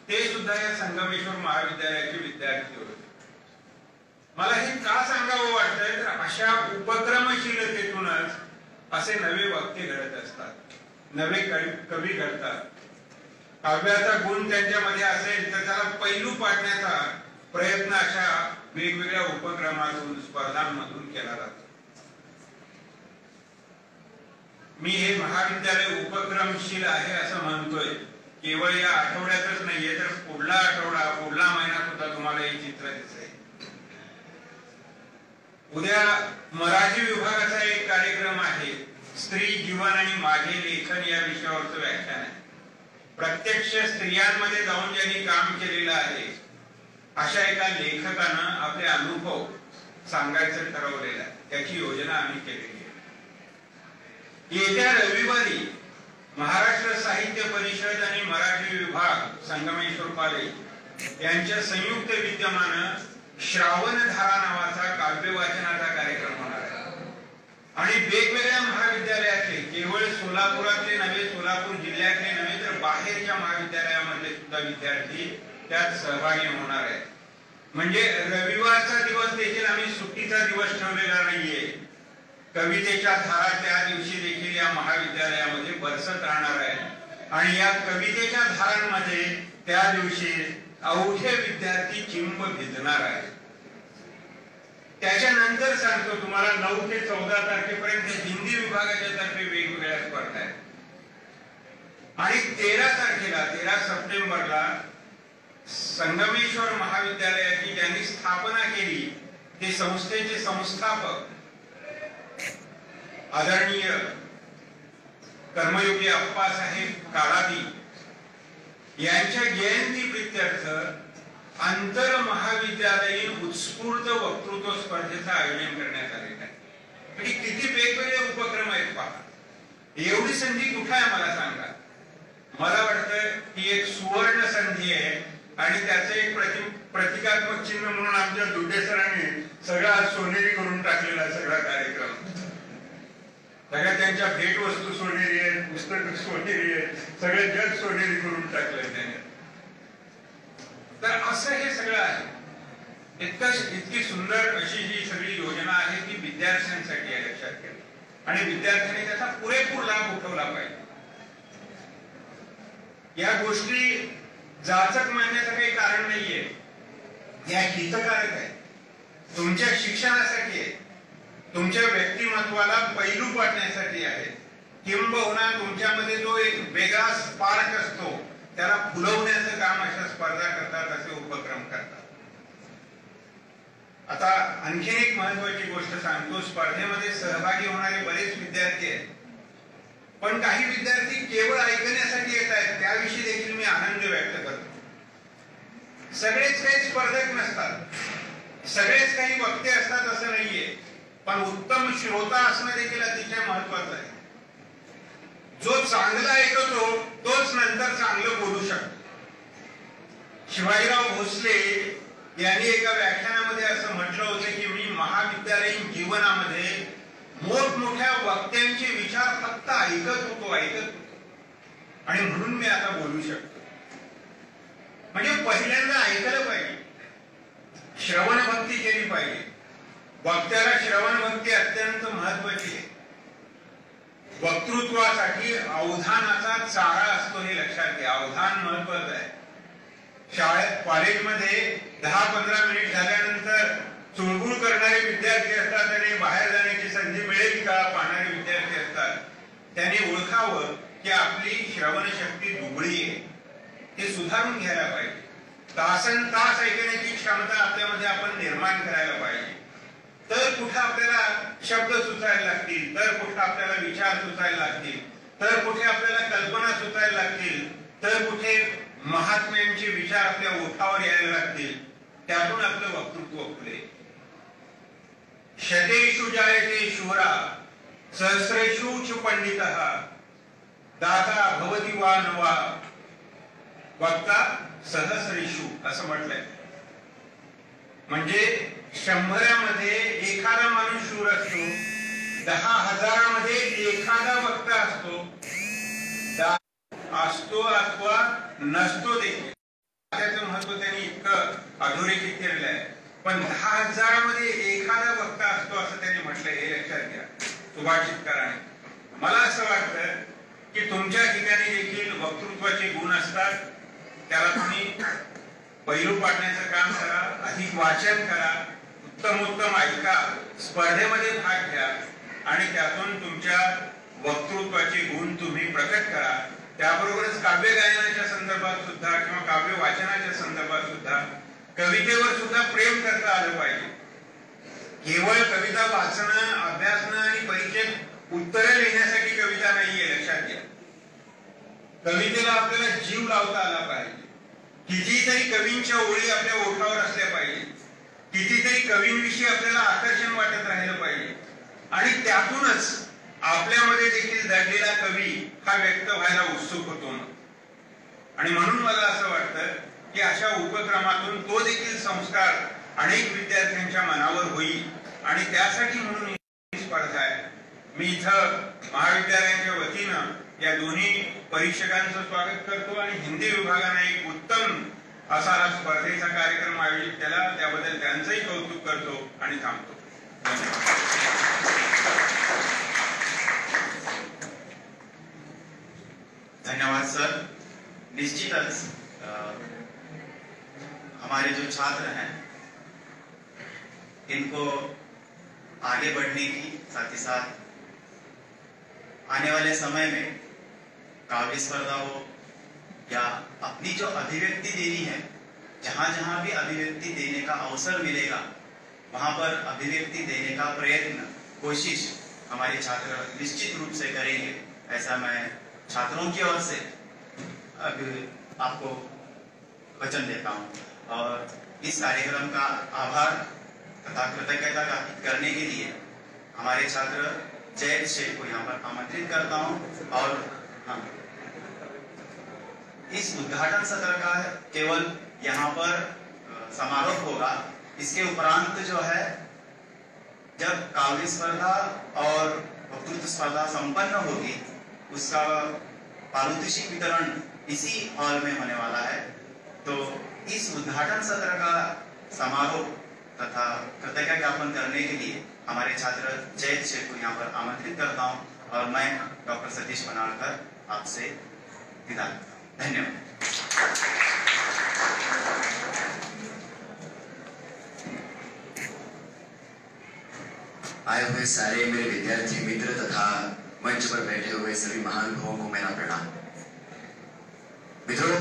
ते सुद्धा या संगमेश्वर महाविद्यालयाचे विद्यार्थी होते। मला हे का सांगावं वाटतंय, तर अशा उपक्रमशीलतेतूनच असे नवे वक्ते घडत असतात, नवे कवी घडतात। काव्याचा गुण त्यांच्यामध्ये असेल तर त्याला पैलू पाडण्याचा प्रयत्न अशा वेगवेगळ्या उपक्रमातून, स्पर्धांमधून केला जातो। मी हे महाविद्यालय उपक्रमशील आहे असं म्हणतोय, केवळ या आठवड्यातच नाहीये, तर पुढला आठवडा, पुढला महिना सुद्धा तुम्हाला हे चित्र दिसेल। उद्या मराठी विभागाचा एक कार्यक्रम आहे, स्त्री जीवन आणि माझे लेखन या विषयावरचं व्याख्यान आहे। प्रत्यक्ष स्त्रियांमध्ये जाऊन ज्यांनी काम केलेलं आहे अशा एका लेखकानं आपले अनुभव सांगायचं ठरवलेलं आहे. त्याची योजना आम्ही केलेली आहे. येत्या रविवारी महाराष्ट्र साहित्य परिषद आणि मराठी विभाग संगमेश्वर कॉलेज यांच्या संयुक्त विद्यमानं श्रावणधारा नावाचा काव्य वाचनाचा कार्यक्रम होणार आहे. आणि वेगवेगळ्या महाविद्यालयातले, केवळ सोलापुरातले नव्हे, सोलापूर जिल्ह्यातले नव्हे, तर बाहेरच्या महाविद्यालयामधले सुद्धा विद्यार्थी त्यात सहभागी होणार आहेत. म्हणजे रविवारचा दिवस देखील आम्ही सुट्टीचा दिवस ठेवलेला नाहीये. कवितेच्या धारा त्या दिवशी देखील या महाविद्यालयामध्ये बरसत राहणार आहे. आणि या कवितेच्या धारांमध्ये त्या दिवशी अवघे विद्यार्थी चिंब भिजणार आहे. त्याच्यानंतर सांगतो तुम्हाला 9 ते 14 तारखेपर्यंत हिंदी विभागाच्या तर्फे वेगवेगळ्या स्पर्धा आहेत. आणि 13 सप्टेंबरला संगमेश्वर महाविद्यालयाची ज्यांनी स्थापना केली ते संस्थेचे संस्थापक आदरणीय कर्मयोगी अप्पासाहेब काळादी यांच्या जयंती प्रित्यर्थ आंतर महाविद्यालयीन उत्स्फूर्त वक्तृत्व स्पर्धेचं आयोजन करण्यात आलेलं आहे. म्हणजे किती वेगवेगळे उपक्रम आहेत पहा. एवढी संधी कुठे आहे मला सांगा. मला वाटतं ही एक सुवर्ण संधी आहे. आणि त्याचं एक प्रतिकात्मक चिन्ह म्हणून आमच्या दुड्डे सरांनी सगळा सोनेरी करून टाकलेला सगळा कार्यक्रम. सगळ्या त्यांच्या भेटवस्तू सोनेरी आहेत, पुस्तक सोनेरी आहेत, सगळे जग सोनेरी करून टाकलंय त्याने. तर असं हे सगळं आहे. इतकी सुंदर अशी ही सगळी योजना आहे ती विद्यार्थ्यांसाठी आहे, लक्षात घ्या. आणि विद्यार्थ्यांनी त्याचा पुरेपूर लाभ उठवला पाहिजे. या गोष्टी जाचक मानण्याचं काही कारण नाहीये. या हितकारक आहे, तुमच्या शिक्षणासाठी आहे, तुमच्या व्यक्तिमत्वाला पैलू पाडण्यासाठी आहे. किंबहुना तुमच्यामध्ये जो एक वेगळा स्पार्क असतो त्याला फुलवण्याचं काम अशा स्पर्धा करतात, असे उपक्रम करतात. आता आणखीन एक महत्वाची गोष्ट सांगतो. स्पर्धेमध्ये सहभागी होणारे बरेच विद्यार्थी आहेत, पण काही विद्यार्थी केवळ ऐकण्यासाठी येत आहेत. त्याविषयी देखील मी आनंद व्यक्त करतो. सगळेच काही स्पर्धक नसतात, सगळेच काही वक्ते असतात असं नाहीये. पण उत्तम श्रोता असणं देखील अतिशय महत्वाचं आहे. जो चांगला ऐकतो तोच नंतर चांगलं बोलू शकतो. शिवाजीराव भोसले यांनी एका व्याख्यानामध्ये असं म्हटलं होतं की मी महाविद्यालयीन जीवनामध्ये मोठमोठ्या वक्त्यांचे विचार फक्त ऐकत होतो आणि म्हणून मी आता बोलू शकतो. म्हणजे पहिल्यांदा ऐकलं पाहिजे, श्रवण भक्ती केली पाहिजे. वक्त्याला श्रवण भक्ती अत्यंत महत्वाची आहे. वक्तृत्वासाठी अवधानाचा चारा असतो हे लक्षात घ्या. अवधान महत्वाचं आहे. शाळेत कॉलेजमध्ये 10-15 मिनिट झाल्यानंतर चुळबुळ करणारे विद्यार्थी असतात आणि बाहेर जाण्याची संधी मिळेल का पाहणारे विद्यार्थी असतात. त्यांनी ओळखावं की आपली श्रवण शक्ती दुबळी आहे, ते सुधारून घ्यायला पाहिजे. तासनतास ऐकण्याची क्षमता आपल्यामध्ये आपण निर्माण करायला पाहिजे. तर कुठे आपल्याला शब्द सुचायला लागतील, तर कुठे आपल्याला विचार सुचायला लागतील, तर कुठे आपल्याला कल्पना सुचायला लागतील, तर कुठे महात्म्यांचे विचार आपल्या ओठावर यायला लागतील. त्यातून आपलं वक्तृत्व फुलेल. शतेषु जायते शूरा सहस्रेषु च पंडितः दाता भवति वा न वा वक्ता सहस्रेषु असं म्हटलंय. म्हणजे 100मध्ये एखादा माणूस शूर असतो, 10,000मध्ये एखादा वक्ता असतो अथवा नसतो देखील. त्याचं महत्व त्यांनी इतकं अधोरेखित केलेलं आहे. पण 10,000मध्ये एखादा वक्ता असतो असं त्यांनी म्हटलंय, हे लक्षात घ्या सुभाषितकाराने. मला असं वाटतं की तुमच्या ठिकाणी देखील वक्तृत्वाचे गुण असतात. त्याला तुम्ही पैलू पाडण्याचं काम करा, अधिक वाचन करा, उत्तम ऐका, स्पर्धेमध्ये भाग घ्या आणि त्यातून तुमच्या वक्तृत्वाचे गुण तुम्ही प्रकट करा. त्याबरोबरच काव्य गायनाच्या संदर्भात सुद्धा किंवा काव्य वाचनाच्या संदर्भात सुद्धा कवितेवर सुद्धा प्रेम करता आलं पाहिजे. केवळ कविता वाचणं, अभ्यासणं आणि परीक्षेत उत्तरे लिहिण्यासाठी कविता नाहीये, लक्षात घ्या. कवितेला आपल्याला जीव लावता आला पाहिजे. कितीतरी कवींच्या ओळी आपल्या ओठावर असल्या पाहिजे, कितीतरी कवींविषयी आपल्याला आकर्षण वाटत राहिलं पाहिजे आणि त्यातूनच आपल्यामध्ये देखील दडलेला कवी हा व्यक्त व्हायला उत्सुक होतो. आणि म्हणून मला असं वाटतं की अशा उपक्रमातून तो देखील संस्कार अनेक विद्यार्थ्यांच्या मनावर होईल आणि त्यासाठी म्हणून ही स्पर्धा आहे. मी इथं महाविद्यालयाच्या वतीनं या दोन्ही परीक्षकांचं स्वागत करतो आणि हिंदी विभागाने एक उत्तम असा हा स्पर्धेचा कार्यक्रम आयोजित केला त्याबद्दल त्यांचंही कौतुक करतो आणि थांबतो. धन्यवाद सर. निश्चितच हमारे जो छात्र हैं इनको आगे बढ़ने की, साथ ही साथ आने वाले समय में काव्य स्पर्धा हो या अपनी जो अभिव्यक्ति देनी है, जहां जहां भी अभिव्यक्ति देने का अवसर मिलेगा वहां पर अभिव्यक्ति देने का प्रयत्न, कोशिश हमारे छात्र निश्चित रूप से करेंगे, ऐसा मैं छात्रों की ओर से अब आपको वचन देता हूं. और इस कार्यक्रम का आभार तथा कृतज्ञता करने के लिए हमारे छात्र जय शेख को यहाँ पर आमंत्रित करता हूं. और हाँ, इस उद्घाटन सत्र का केवल यहाँ पर समारोह होगा, इसके उपरांत जो है जब काव्य स्पर्धा और वक्तृत्व स्पर्धा संपन्न होगी उसका पारितोषिक वितरण इसी हॉल में होने वाला है. तो इस उद्घाटन सत्र का समारोह तथा कृतज्ञता ज्ञापन करने के लिए हमारे छात्र जय शेख को यहाँ पर आमंत्रित करता हूँ और मैं डॉक्टर सतीश बनाड़कर आपसे विदा लेता हूँ. धन्यवाद. आए हुए सारे मेरे विद्यार्थी मित्र तथा मंच पर बैठे हुए सभी महानुभावों को मेरा प्रणाम. मित्रों,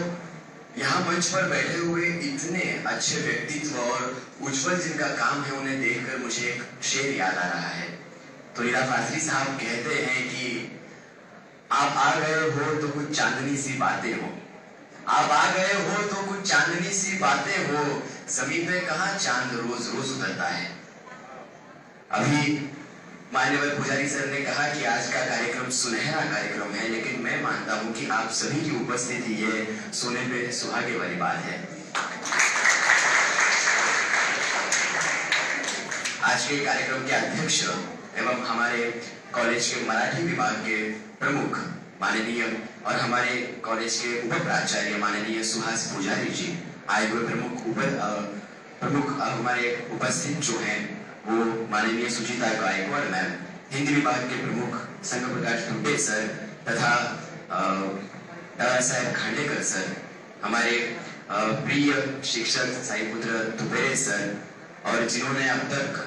यहाँ मंच पर बैठे हुए इतने अच्छे व्यक्तित्व और उज्जवल जिनका काम है उन्हें देखकर मुझे एक शेर याद आ रहा है. तो लीला फाजली साहब कहते हैं कि आप आ गए हो तो कुछ चांदनी सी बातें हो, आप आ गए हो तो कुछ चांदनी सी बातें हो, जमीन पे कहाँ चांद रोज रोज उतरता है. अभी मान्यवर पुजारी सर ने कहा कि आज का कार्यक्रम सुनहरा कार्यक्रम है, लेकिन मैं मानता हूं कि आप सभी की उपस्थिति ये सोने पे सुहागे वाली बात है. आज के कार्यक्रम के अध्यक्ष एवं हमारे कॉलेज के मराठी विभाग के प्रमुख माननीय और हमारे कॉलेज के उप प्राचार्य माननीय सुहास पुजारी जी, आए हुए प्रमुख हमारे उपस्थित जो हैं वो माननीय सुचिता गायकवाड़ मैम, हिंदी विभाग के प्रमुख संघ प्रकाश दुबे सर तथा दादा साहेब खांडेकर सर, हमारे प्रिय शिक्षक साईपुत्र दुबेरे सर, और जिन्होंने अब तक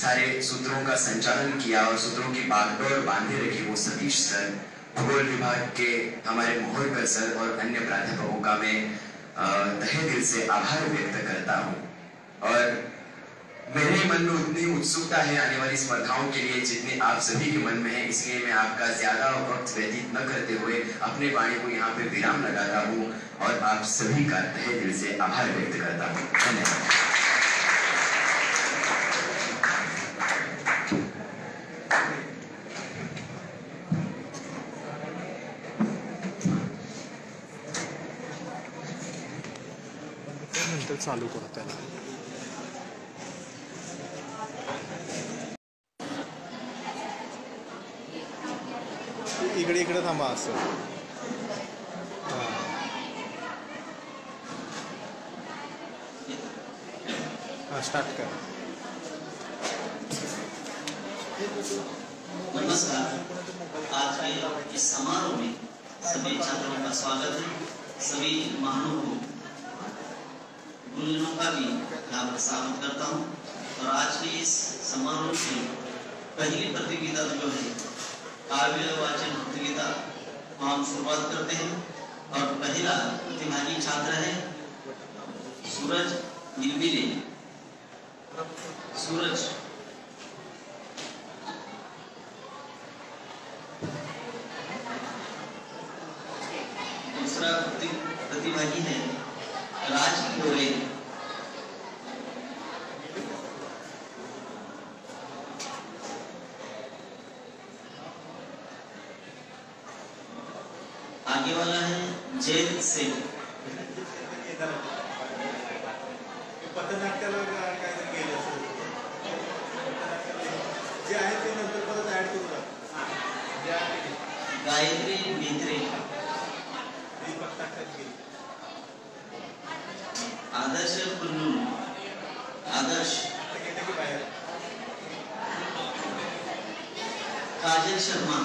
सारे सूत्रों का संचालन किया और सूत्रों की बागडोर बांधे रखी वो सतीश सर, भूगोल विभाग के हमारे मोहरकर सर और अन्य प्राध्यापकों का मैं तहे दिल से आभार व्यक्त करता हूँ. और मेरे मन में उतनी उत्सुकता है आने वाली स्पर्धाओं के लिए जितनी आप सभी के मन में है, इसलिए मैं आपका ज्यादा वक्त व्यतीत न करते हुए अपने वाणी को यहाँ पे विराम लगाता हूँ और आप सभी का तहे दिल से आभार व्यक्त करता हूँ. धन्यवाद. चालू करू त्याला. इकडे इकडे थांबा असं. हां स्टार्ट कर. नमस्कार. आज के इस समारोह में सभी छात्रों का स्वागत है. सभी महानुभावों गुरुजनों का भी यहाँ पर स्वागत करता हूँ. और आज के इस समारोह की पहली प्रतियोगिता जो है काव्य वाचन प्रतियोगिता हम शुरुआत करते हैं. और पहला प्रतिभागी छात्र है सूरज गिलबिले. सूरज दूसरा प्रतिभागी है राज कोरे, आगे वाला है जैन सिंह। पथनाट्याला काहीतरी केलं असेल जे आहे ते नंतर परत ऍड करू नका। गायत्री मित्रे, पथनाट्यात केली। आदर्श कुन्नू, आदर्श गेलं की बाहेर काजल शर्मा,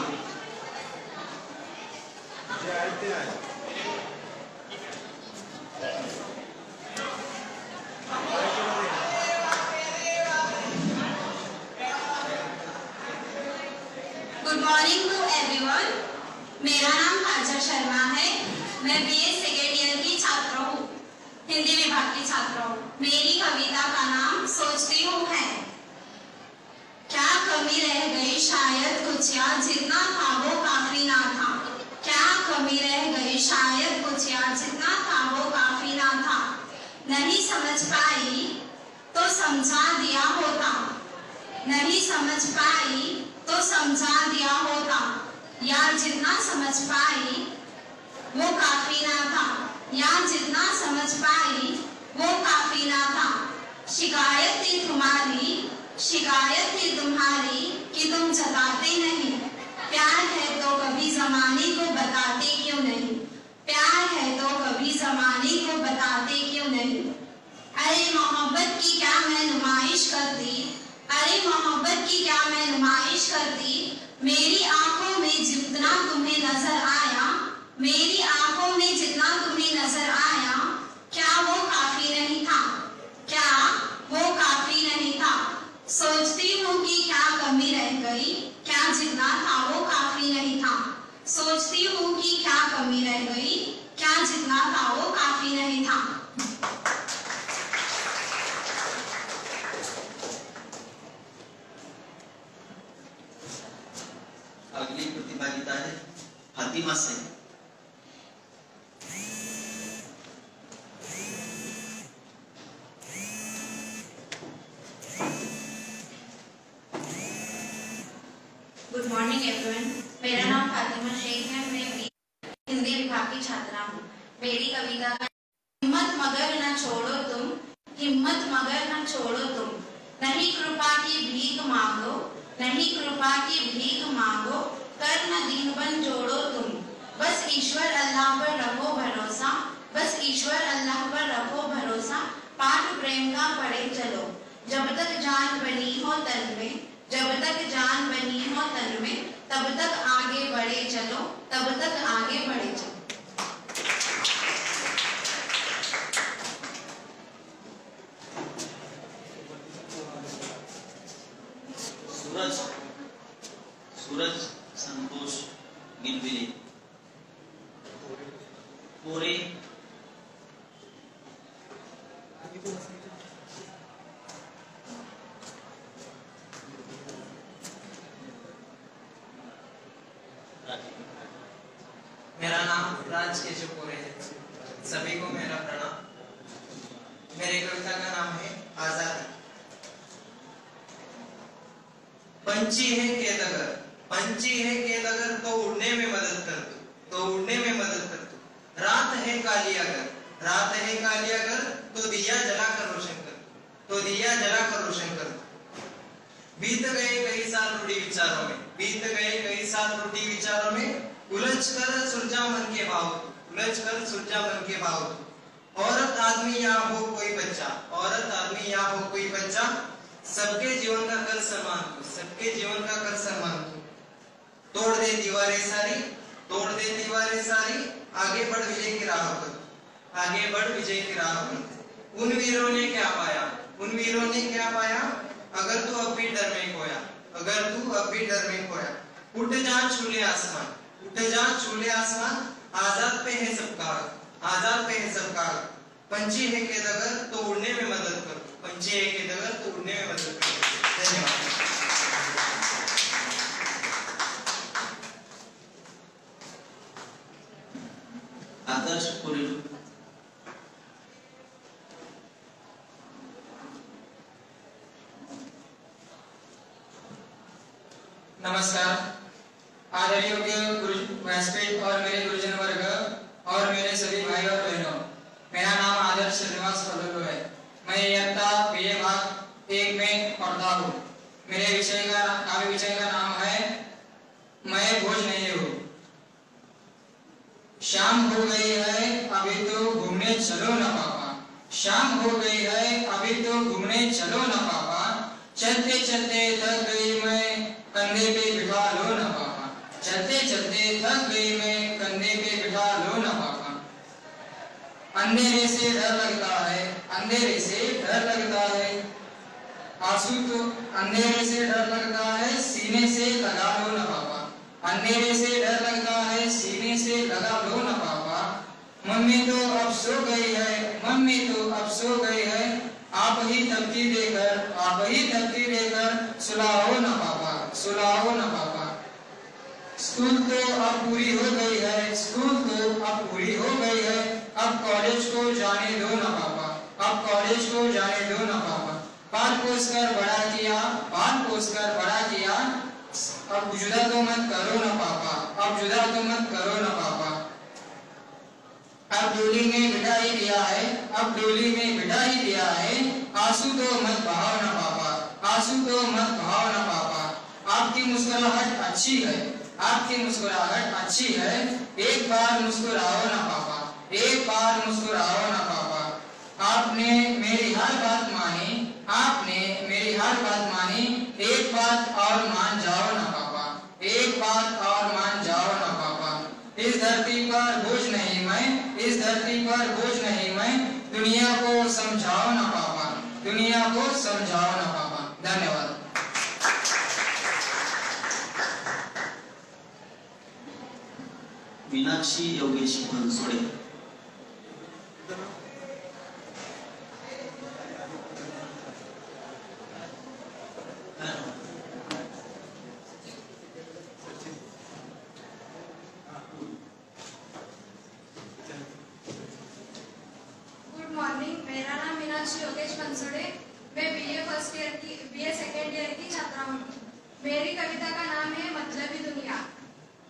जे आहे ते आहे। Good morning to everyone. मेरा नाम काजल शर्मा है। मैं बीए सेकेंड ईयर की छात्र हूँ, हिंदी विभाग की छात्र हूँ। मेरी कविता का नाम सोचती हूँ है। क्या कमी रह गई शायद कुछ याद, जितना था वो काफी ना था। क्या कमी रह गई शायद कुछ याद, जितना था वो काफी ना था। नहीं समझ पाई तो समझा दिया होता, नहीं समझ पाई तो समझा दिया होता। यार जितना समझ पाई वो काफी ना था, यार जितना समझ पाई वो काफी ना था। शिकायत थी तुम्हारी, शिकायत थी तुम्हारी कि तुम जताते नहीं। प्यार है तो कभी जमाने को बताते क्यों नहीं, प्यार है तो कभी जमाने को बताते क्यों नहीं। अरे मोहब्बत की क्या मैं नुमाइश करती, अरे मोहब्बत की क्या मैं नुमाइश करती। मेरी आंखों में जितना तुम्हें नजर आया, मेरी आंखों में जितना तुम्हें नजर आया, क्या वो काफी नहीं था, क्या वो काफी नहीं था। सोचती हूँ कि क्या कमी रह गई, क्या जितना था वो काफी नहीं था। सोचती हूँ कि क्या कमी रह गई, क्या जितना था वो काफी नहीं था। अगली प्रतिभागिता है Fatima Singh. Good morning everyone. मेरा नाम फातिमा शेख है। मैं हिंदी विभाग की छात्रा हूँ। मेरी कविता का हिम्मत मगर न छोड़ो तुम, हिम्मत मगर न छोड़ो तुम। नहीं कृपा की भीख मांगो, नहीं कृपा की भीख मांगो। कर न दीन बन जोड़ो तुम। बस ईश्वर अल्लाह पर रखो भरोसा, बस ईश्वर अल्लाह पर रखो भरोसा। पाठ प्रेम का पढ़े चलो, जब तक जान बनी हो तन में, जब तक जान बनी हो तन में। तब तक आगे बढ़े चलो, तब तक आगे बढ़े चलो। सूरज, सूरज संतोष गिलविले, कोरे, मेरा नाम राज केशवपुरे है। सभी को मेरा प्रणाम। मेरी कविता का नाम है आजादी। पंछी है केदगर, पंछी है केदगर तो उड़ने में मदद कर दो, तो उड़ने में मदद कर दो। रात है काली अगर, रात है काली अगर तो दिया जलाकर रोशन कर, तो दिया जलाकर रोशन कर दो। बीत गए कई साल रूढ़ी विचारों में, बीत गए कई साल रूढ़ी विचारों में। उलझ कर सुलझा मन के भाव, उलझ कर सुलझा मन के भाव। औरत आदमी या हो कोई बच्चा, औरत आदमी या हो कोई बच्चा। सबके जीवन का कर सम्मान दो, सबके जीवन का कर सम्मान दो। तोड़ दे दीवारें सारी, तोड़ दे दीवारें सारी। आगे बढ़ विजय की राह पर, आगे बढ़ विजय की राह पर। उन वीरों ने क्या पाया, उन वीरों ने क्या पाया। अगर तू अब भी डर में खोया, अगर तू अब भी डर में खोया। उठ जा छूले आसमान, उठ जा छूले आसमान। आजाद पे है सबका हक, आजाद पे है सबका हक। पंछी है केदगर तो उड़ने में मदद करो, पंछी है केदगर तो उड़ने में मदद करो। धन्यवाद। आदर्श कुरेलू, मैं इयत्ता बीए भाग 1 में पढ़ता हूँ। मेरे काव्य विषय का नाम है मैं बोझ नहीं हूँ। शाम हो गई है अभी तो घूमने चलो ना पापा। शाम हो गई है अभी तो घूमने चलो ना पापा। चलते चलते थक गई मैं कंधे पे बिठा लो ना पापा। चलते चलते थक गई मैं कंधे पे बिठा लो ना पापा। अंधेरे से डर लगता है, अंधेरे से डर लगता है। आंसू तो अंधेरे से डर लगता है, सीने से लगा लो ना पापा। अंधेरे से डर लगता है, सीने से लगा लो ना पापा। मम्मी तो अब सो गई है, मम्मी तो अब सो गई है। आप ही धमकी देकर सुलाओ ना पापा, सुलाओ ना पापा। स्कूल तो अब पूरी हो गई है, स्कूल तो अब पूरी हो गई है। अब कॉलेज को जाने दो ना पापा, अब कॉलेज को जाने दो ना पापा। पाल पोस कर बड़ा किया, पाल पोस कर बड़ा किया। अब जुदा तो मत करो ना पापा, अब जुदा तो मत करो ना पापा। अब डोली में बिठा ही दिया है, अब डोली में बिठा ही दिया है। आंसू तो मत बहाओ ना पापा, आंसू तो मत बहाओ ना पापा। आपकी मुस्कुराहट अच्छी है, आपकी मुस्कुराहट अच्छी है। एक बार मुस्कुराओ ना पापा, एक बार मुस्कुराओ ना पापा। आपने मेरी हर बात मानी, आपने मेरी हर बात मानी। एक बात और मान जाओ ना पापा, एक बात और मान जाओ ना पापा। इस धरती पर बोझ नहीं मैं, इस धरती पर बोझ नहीं मैं। दुनिया को समझाओ ना पापा, दुनिया को समझाओ ना पापा। धन्यवाद। मीनाक्षी योगेश बनसोडे। गुड मॉर्निंग, मेरा नाम मीनाक्षी योगेश बनसोडे। मैं बीए सेकेंड ईयर की छात्रा हूँ। मेरी कविता का नाम है मतलबी दुनिया।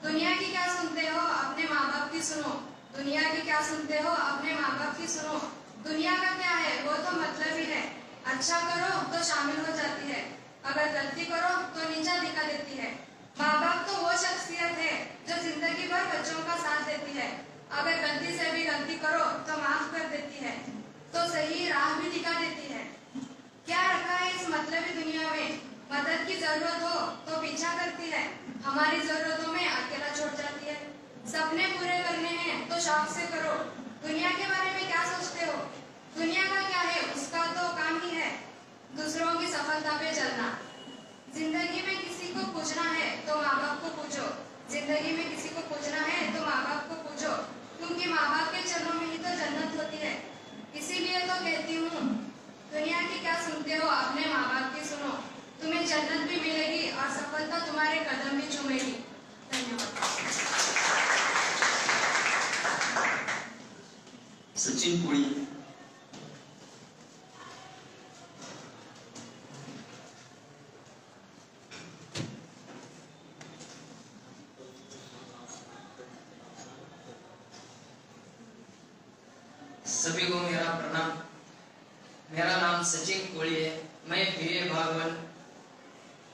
दुनिया की क्या सुनते हो, अपने माँ बाप की सुनो। दुनिया की क्या सुनते हो, अपने माँ बाप की सुनो। दुनिया का क्या है, वो तो मतलब ही है। अच्छा करो तो शामिल हो जाती है, अगर गलती करो तो नीचा दिखा देती है। माँ बाप तो वो शख्सियत है जो जिंदगी भर बच्चों का साथ देती है। अगर गलती से भी गलती करो तो माफ कर देती है, तो सही राह भी दिखा देती है। क्या रखा है इस मतलबी दुनिया में, मदद की जरूरत हो तो पीछा करती है, हमारी जरूरतों में अकेला छोड़ जाती है। सपने पूरे करने हैं तो शौक से करो। दुनिया के बारे में क्या सोचते हो, दुनिया का क्या है, उसका तो काम ही है दूसरों की सफलता पे चलना। जिंदगी में किसी को पूछना है तो माँ बाप को पूछो, जिंदगी में किसी को पूछना है तो माँ बाप को पूछो, क्योंकि माँ बाप के चरणों में ही तो जन्नत होती है। इसीलिए तो कहती हूँ, दुनिया की क्या सुनते हो, अपने माँ बाप की सुनो। तुम्हें जन्नत भी मिलेगी और सफलता तुम्हारे कदम भी चूमेगी। धन्यवाद। सचिन पुरी। सभी को मेरा प्रणाम। मेरा नाम सचिन कोली है। मैं बीए भाग 1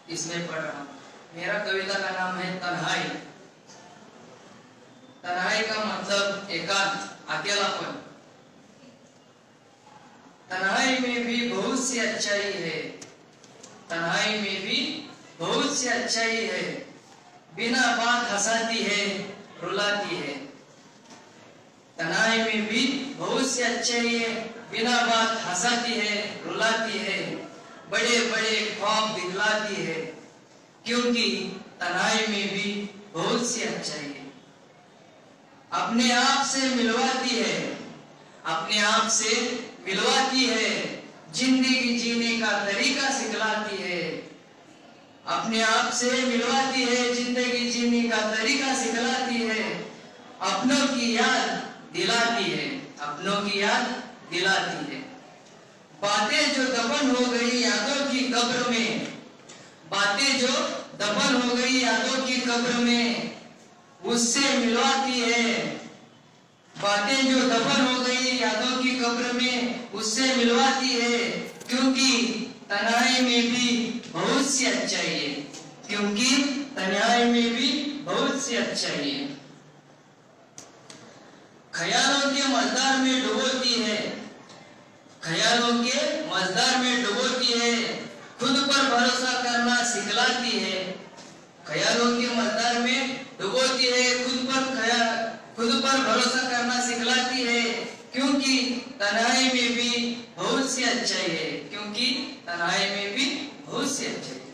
इसमें पढ़ रहा हूँ। मेरा कविता का नाम है तन्हाई। तन्हाई का मतलब एकांत, अकेलापन। तन्हाई में भी बहुत सी अच्छाई है, तन्हाई में भी बहुत सी अच्छाई है। बिना बात हंसाती है, रुलाती है। तन्हाई में भी बहुत सी अच्छाई है, बिना बात हंसाती है, रुलाती है। बड़े बड़े ख्वाब दिखलाती है, क्योंकि तन्हाई में भी बहुत सी अच्छाई है। अपने आप से मिलवाती है, अपने आप से मिलवाती है। जिंदगी जीने का तरीका सिखलाती है, अपने आप से मिलवाती है। जिंदगी जीने का तरीका सिखलाती है। अपनों की याद दिलाती है, अपनों की याद दिलाती है। बातें जो दफन हो गई यादों की कब्र में, बातें जो दफन हो गई यादों की कब्र में, उससे मिलवाती है। बातें जो दफन हो गई यादों की कब्र में उससे मिलवाती है, क्योंकि तन्हाई में भी बहुत सी अच्छाई है, क्योंकि तन्हाई में भी बहुत सी अच्छाई है। ख्यालों के मझधार में डुबोती है, ख्यालों के मझधार में डुबोती है, खुद पर भरोसा करना सिखलाती है। ख्यालों के मझधार में डुबोती है, खुद पर भरोसा करना सिखलाती है, क्योंकि तन्हाई में भी बहुत सी अच्छाई है, क्योंकि तन्हाई में भी बहुत सी अच्छाई है।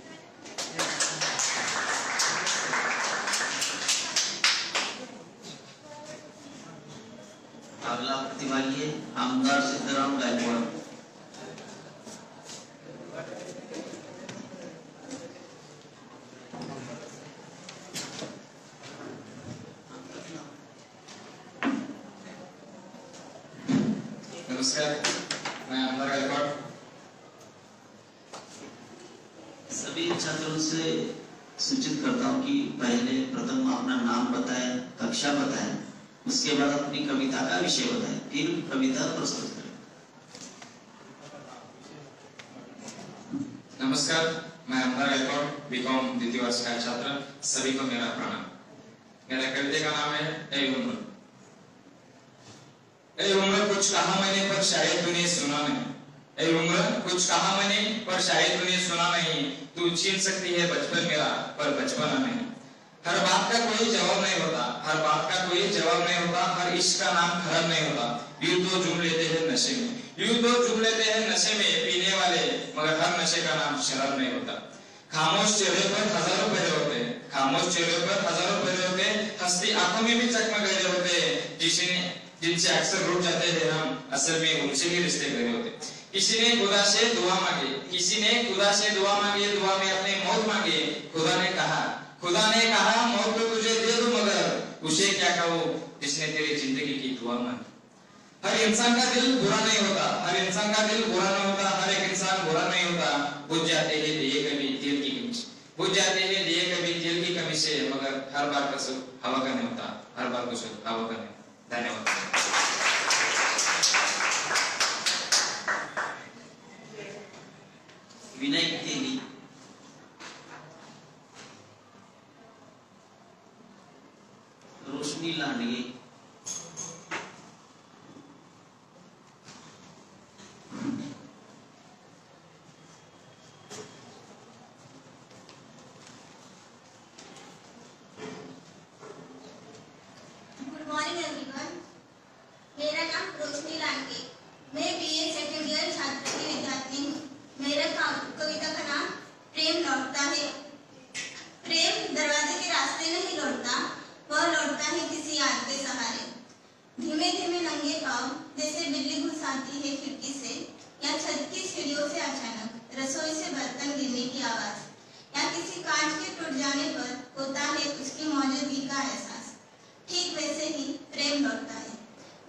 अगला प्रतिभागी है आमदार सिद्धराम गायकवाड़। नमस्कार, मैं आमदार गायकवाड़। सभी छात्रों से सूचित करता हूं कि पहले प्रथम अपना नाम बताएं, कक्षा बताएं, उसके बाद अपनी कविता का विषय बताएं, फिर कविता प्रस्तुत करें। नमस्कार, मैं आमदार गायकवाड़, बीकॉम द्वितीय वर्ष का छात्र। सभी को मेरा प्रणाम। मेरा कविता का नाम है ए उम्र। ए उम्र कुछ कहा मैंने पर शायद तूने सुना नहीं। ए उम्र कुछ कहा मैंने पर शायद तूने सुना नहीं। तू छीन सकती है बचपन मेरा पर बचपना नहीं। हर बात का कोई जवाब नहीं होता, हर बात का कोई जवाब नहीं होता, हर इश्क का नाम खराब नहीं होता। यूं तो झूम लेते हैं नशे में, यूं तो झूम लेते हैं नशे में पीने वाले, मगर हर नशे का नाम शराब नहीं होता। खामोश चेहरे पर हजारों पहरे होते, खामोश चेहरे पर हजारों पहरे होते, हंसती आंखों में भी चकमक गहरे होते। जिनसे अक्सर रुक जाते हैं हम, असल में उनसे ही रिश्ते गहरे होते। किसी ने खुदा से दुआ मांगी, किसी ने खुदा से दुआ मांगी, दुआ में अपने मौत मांगी। खुदा ने कहा मौत तो तुझे दे दूं, मगर उसे क्या कहूं जिसने तेरी जिंदगी की दुआ मांगी। हर इंसान का दिल बुरा नहीं होता, हर इंसान का दिल बुरा नहीं होता, हर एक इंसान बुरा नहीं होता। बुझ जाते हैं दिए कभी दिल की कमी से, बुझ जाते हैं दिए कभी दिल की कमी से, मगर हर बार का सुख हवा का नहीं होता, हर बार का सुख हवा का नहीं। धन्यवाद। विनय केली, रोशनी लांडगे, गुड मॉर्निंग एवरीवन। मेरा नाम रोशनी लांडगे, मैं बीए सेकेंड ईयर छात्र की विद्यार्थी हूँ। मेरे कविता का नाम प्रेम लौटता है। प्रेम दरवाजे के रास्ते नहीं लौटता, वह लौटता है किसी याद के सहारे। धीमे धीमे नंगे पाँव जैसे बिल्ली घुस आती है खिड़की से, या छत की सीढ़ियों से अचानक रसोई से बर्तन गिरने की आवाज, या किसी कांच के टूट जाने पर होता है उसकी मौजूदगी का एहसास। ठीक वैसे ही प्रेम लौटता है,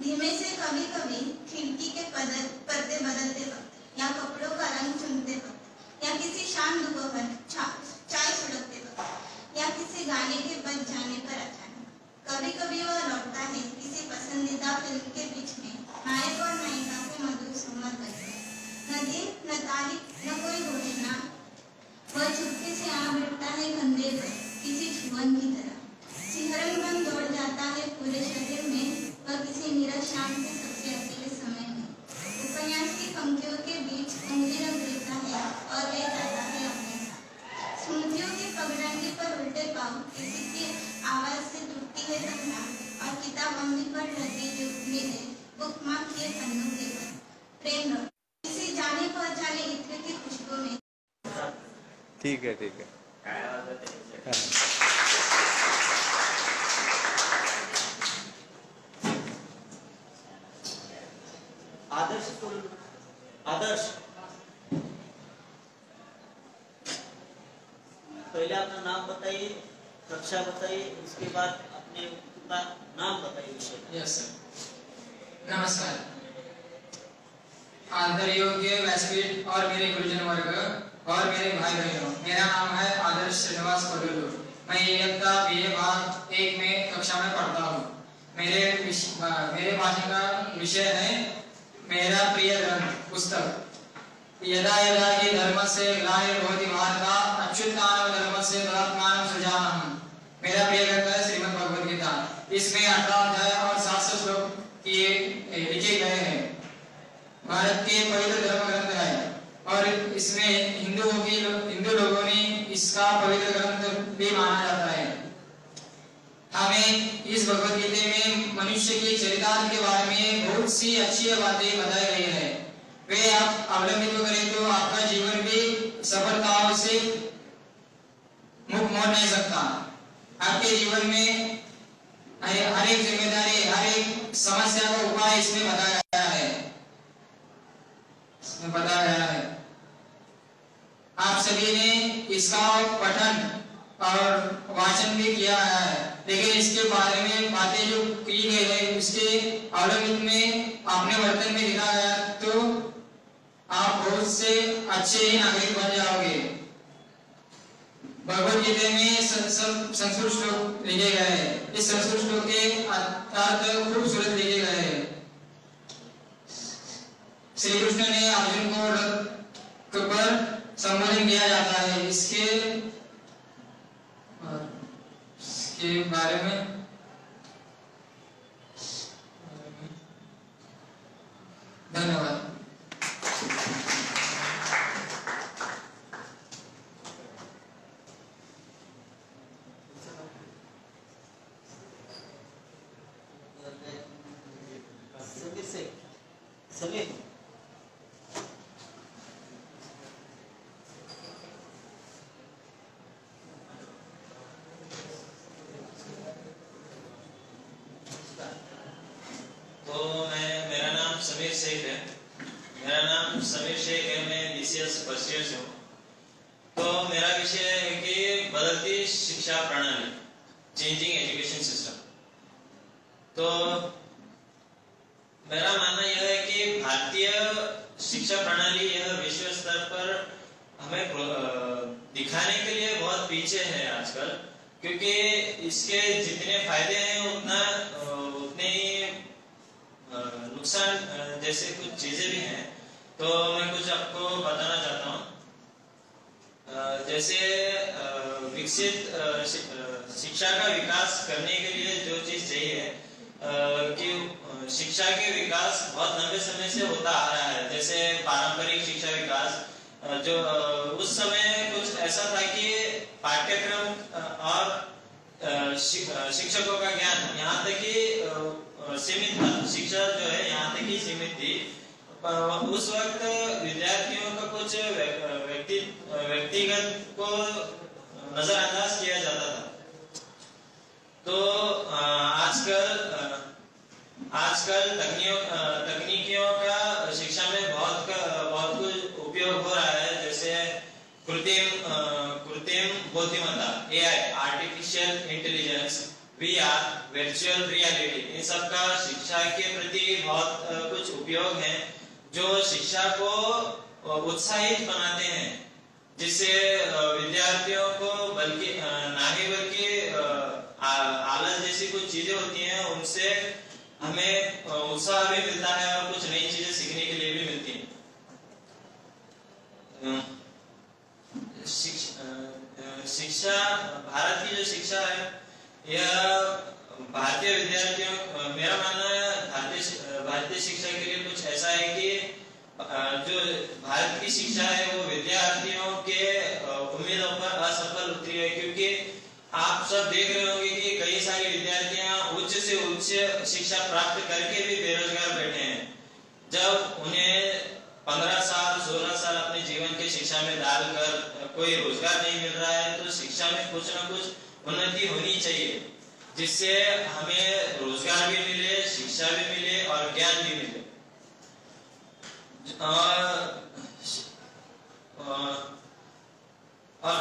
धीमे से, कभी कभी खिड़की के पर्दे बदलते वक्त, या कपड़ों का रंग चुनते वक्त, या किसी शाम दोपहर चाय छिड़कते वक्त, या किसी गाने के बज जाने पर अचानक। कभी कभी वह लौटता है किसी पसंदीदा फिल्म के बीच में, नायक और नायिका के मधुर संवाद बजकर। न दिन न तारीख न कोई घोषणा, वह चुपके से आ बैठता है कंधे पर किसी छुअन की तरह। सिहरन बन दौड़ जाता है पूरे शरीर में, वह किसी नीरस शाम के सबसे अकेले समय में। उपन्यास की पंक्तियों के बीच उंगली रख देता है और ले जाता है अपने साथ। स्मृतियों की पगडंडी पर उल्टे पांव किसी की आवाज से टूटती है सपना, और किताब अम्मी पर लगी जो मेरे बुकमार्क किए पन्नों के पर। प्रेम लौट किसी जाने पहचाने इत्र की खुशबू में। ठीक है, ठीक है। आदर्श पहले अपना नाम बताइए, कक्षा बताइए, उसके बाद अपने का नाम बताइए। Yes sir. नमस्कार, आदर योग्य व्यासपीठ और मेरे गुरुजन वर्ग और मेरे भाई बहनों, मेरा नाम है आदर्श श्रीनिवास पडुलू। मैं इयत्ता बीए भाग 1 में कक्षा में पढ़ता हूँ। मेरे भाषण का विषय है मेरा प्रिय ग्रंथ पुस्तक। यदा यदा हि धर्मस्य ग्लानिर्भवति भारत अच्युतानंद धर्मस्य तदात्मानं सृजामि। मेरा प्रिय ग्रंथ है श्रीमद् भगवद गीता। इसमें 18 अध्याय और 700 श्लोक लिखे गए हैं। भारत के पवित्र धर्म ग्रंथ है और इसमें हिंदू लोगों ने इसका पवित्र ग्रंथ भी माना जाता है। हमें इस भगवद गीता में मनुष्य के चरितार्थ के बारे में बहुत सी अच्छी बातें बताई गई है। वे आप अवलंबित करें तो आपका जीवन भी सफलताओं से मुख मोड़ नहीं सकता। आपके जीवन में हर एक जिम्मेदारी, हर एक समस्या का उपाय इसमें बताया गया है। आप सभी ने इसका पठन और वाचन भी किया है, लेकिन इसके बारे में बातें जो की गई है उसके अवलंबित में अपने वर्तन में दिखा गया तो आप बहुत से अच्छे नागरिक बन जाओगे। भगवद गीता में संस्कृत श्लोक लिखे गए हैं। इस संस्कृत श्लोक के अर्थ खूबसूरत लिखे गए हैं। श्री कृष्ण ने अर्जुन को रथ पर संबोधन किया जाता है। इसके बारे में धन्यवाद। शिक्षा का विकास करने के लिए जो चीज चाहिए कि शिक्षा के विकास बहुत लंबे समय से होता आ रहा है। जैसे पारंपरिक शिक्षा विकास जो उस समय कुछ ऐसा था कि पाठ्यक्रम और शिक्षकों का ज्ञान यहाँ तक कि सीमित था। शिक्षा जो है यहाँ तक ही सीमित थी। उस वक्त विद्यार्थियों का कुछ व्यक्तिगत को नजरअंदाज किया जाता था। तो आजकल तकनीकियों का शिक्षा में बहुत कुछ उपयोग हो रहा है। जैसे कृत्रिम बुद्धिमत्ता, AI, artificial intelligence, VR, virtual reality, इन सब का शिक्षा के प्रति बहुत कुछ उपयोग है जो शिक्षा को उत्साहित बनाते हैं, जिससे विद्यार्थियों को बल्कि आलस जैसी कुछ चीजें होती हैं उनसे हमें उत्साह भी मिलता है और कुछ नई चीजें सीखने के लिए भी मिलती हैं। शिक्षा, भारत की जो शिक्षा है यह भारतीय विद्यार्थियों, मेरा मानना है भारतीय शिक्षा के लिए कुछ ऐसा है कि जो भारत की शिक्षा है वो विद्यार्थियों के उम्मीदों पर असफल उतरी है। क्योंकि आप सब देख रहे होंगे कि कई सारे विद्यार्थियां उच्च से उच्च शिक्षा प्राप्त करके भी बेरोजगार बैठे हैं। जब उन्हें 15 साल 16 साल अपने जीवन के शिक्षा में डालकर कोई रोजगार नहीं मिल रहा है तो शिक्षा में कुछ ना कुछ उन्नति होनी चाहिए, जिससे हमें रोजगार भी मिले, शिक्षा भी मिले और ज्ञान भी मिले। और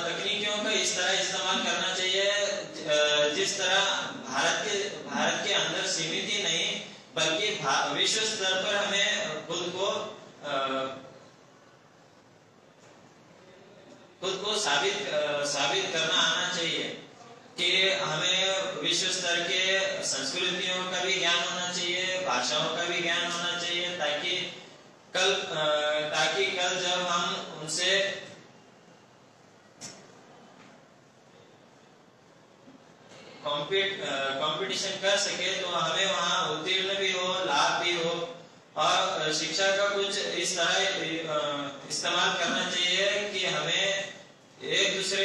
तकनीकियों का इस तरह इस्तेमाल करना चाहिए जिस तरह भारत के अंदर सीमित ही नहीं बल्कि विश्व स्तर पर हमें खुद को साबित करना आना चाहिए। कि हमें विश्व स्तर के संस्कृतियों का भी ज्ञान होना चाहिए, भाषाओं का भी ज्ञान होना चाहिए, ताकि कल जब हम उनसे कंपटीशन कर सके तो हमें वहाँ उत्तीर्ण भी हो, लाभ भी हो, और शिक्षा का कुछ इस तरह इस्तेमाल करना चाहिए कि हमें एक दूसरे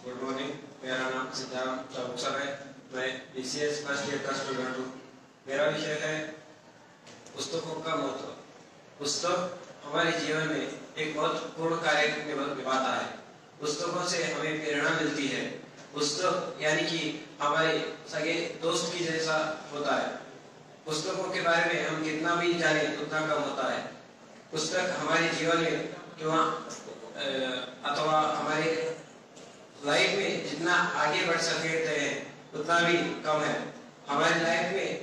गुड मॉर्निंग, मेरा नाम सिद्धाराम चौबसर है। मैं BCS फर्स्ट ईयर का स्टूडेंट हूँ। मेरा विषय है पुस्तकों का महत्व। पुस्तक हमारे जीवन में एक महत्वपूर्ण कार्य निभाता है। पुस्तकों से हमें प्रेरणा मिलती है। पुस्तक यानी कि हमारे सगे दोस्त की जैसा होता है। पुस्तकों के बारे में हम कितना भी जाने उतना कम होता है। पुस्तक हमारे जीवन में अथवा हमारे लाइफ में जितना आगे बढ़ सकते हैं उतना भी कम है। हमारी लाइफ में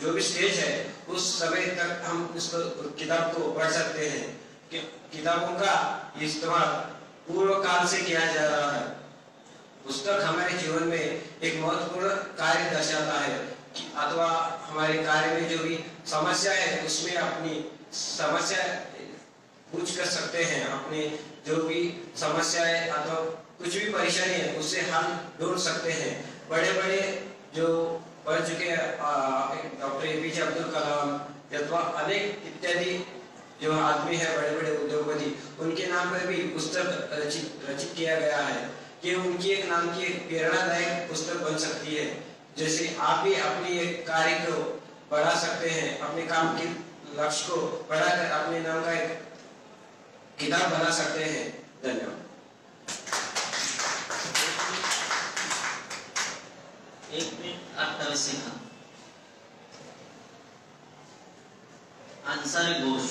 जो भी स्टेज है उस समय तक हम उस किताब को पढ़ सकते हैं। किताबों का इस्तेमाल पूर्व काल से किया जा रहा है। पुस्तक हमारे जीवन में एक महत्वपूर्ण कार्य दर्शाता है अथवा हमारे कार्य में जो भी समस्या है उसमें अपनी समस्या पूछ कर सकते हैं। अपने जो भी समस्या है अथवा कुछ भी परेशानी है उससे हल ढूंढ सकते हैं। बड़े बड़े जो बढ़ चुके डॉक्टर APJ अब्दुल कलाम अथवा अनेक इत्यादि जो आदमी है, बड़े बड़े उद्योगपति, उनके नाम पर भी पुस्तक रचित किया गया है कि उनकी एक नाम की प्रेरणादायक पुस्तक बन सकती है। जैसे आप भी अपनी एक कार्य को बढ़ा सकते हैं, अपने काम के लक्ष्य को बढ़ाकर अपने नाम का एक किताब बना सकते हैं। धन्यवाद। एक मिनट 28 सेकंड। अंसारी घोष।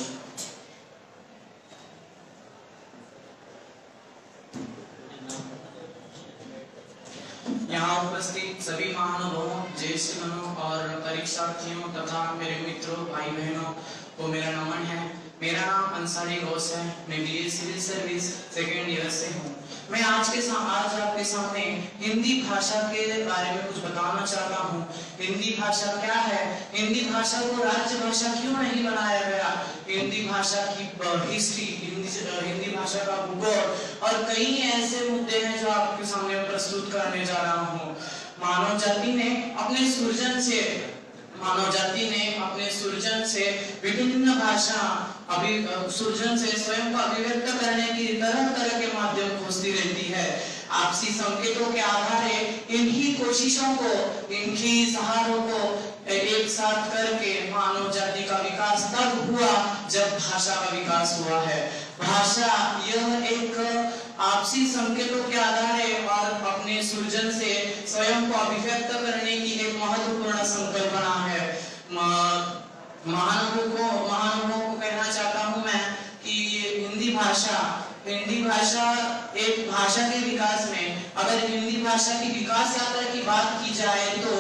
यहाँ उपस्थित सभी महानुभावों, ज्येष्ठ जनों और परीक्षार्थियों तथा मेरे मित्रों, भाई बहनों को मेरा नमन है। मेरा नाम अंसारी घोष है। मैं BA civil service second year से हूँ। मैं आज आपके सामने हिंदी भाषा के बारे में कुछ बताना चाहता हूँ। हिंदी भाषा क्या है, हिंदी भाषा को राज्य भाषा क्यों नहीं बनाया गया, हिंदी भाषा की हिस्ट्री, हिंदी भाषा का भूगोल और कई ऐसे मुद्दे हैं जो आपके सामने प्रस्तुत करने जा रहा हूँ। मानव जाति ने अपने सृजन से विभिन्न भाषा सृजन से स्वयं को अभिव्यक्त करने की तरह तरह के माध्यम खोजती रहती है। आपसी संकेतों के आधारे इन्हीं कोशिशों को, इनकी सहारों को एक साथ करके मानव जाति का विकास तब हुआ जब भाषा का विकास हुआ है। भाषा यह एक आपसी संकेतों के आधारे और अपने सृजन से स्वयं को अभिव्यक्त करने की एक महत्वपूर्ण संकल्पना है। महानुभावों को कहना चाहता हूँ मैं कि हिंदी भाषा एक भाषा के विकास में, अगर हिंदी भाषा की विकास यात्रा की बात की जाए तो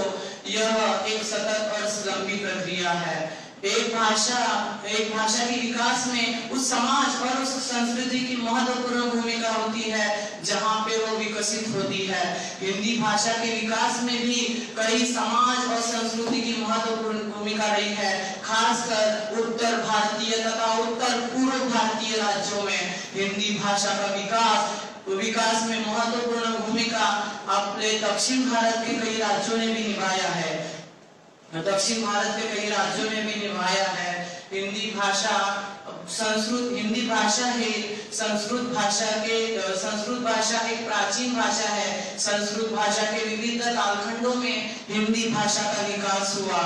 यह एक सतत और लंबी प्रक्रिया है। एक भाषा के विकास में उस समाज और उस संस्कृति की महत्वपूर्ण भूमिका होती है जहाँ पे वो विकसित होती है। हिंदी भाषा के विकास में भी कई समाज और संस्कृति की महत्वपूर्ण भूमिका रही है। खासकर उत्तर भारतीय तथा उत्तर पूर्व भारतीय राज्यों में हिंदी भाषा का विकास में महत्वपूर्ण भूमिका अपने दक्षिण भारत के कई राज्यों ने भी निभाया है। हिंदी भाषा एक प्राचीन भाषा है। संस्कृत भाषा के विविध कालखंडों में हिंदी भाषा का विकास हुआ।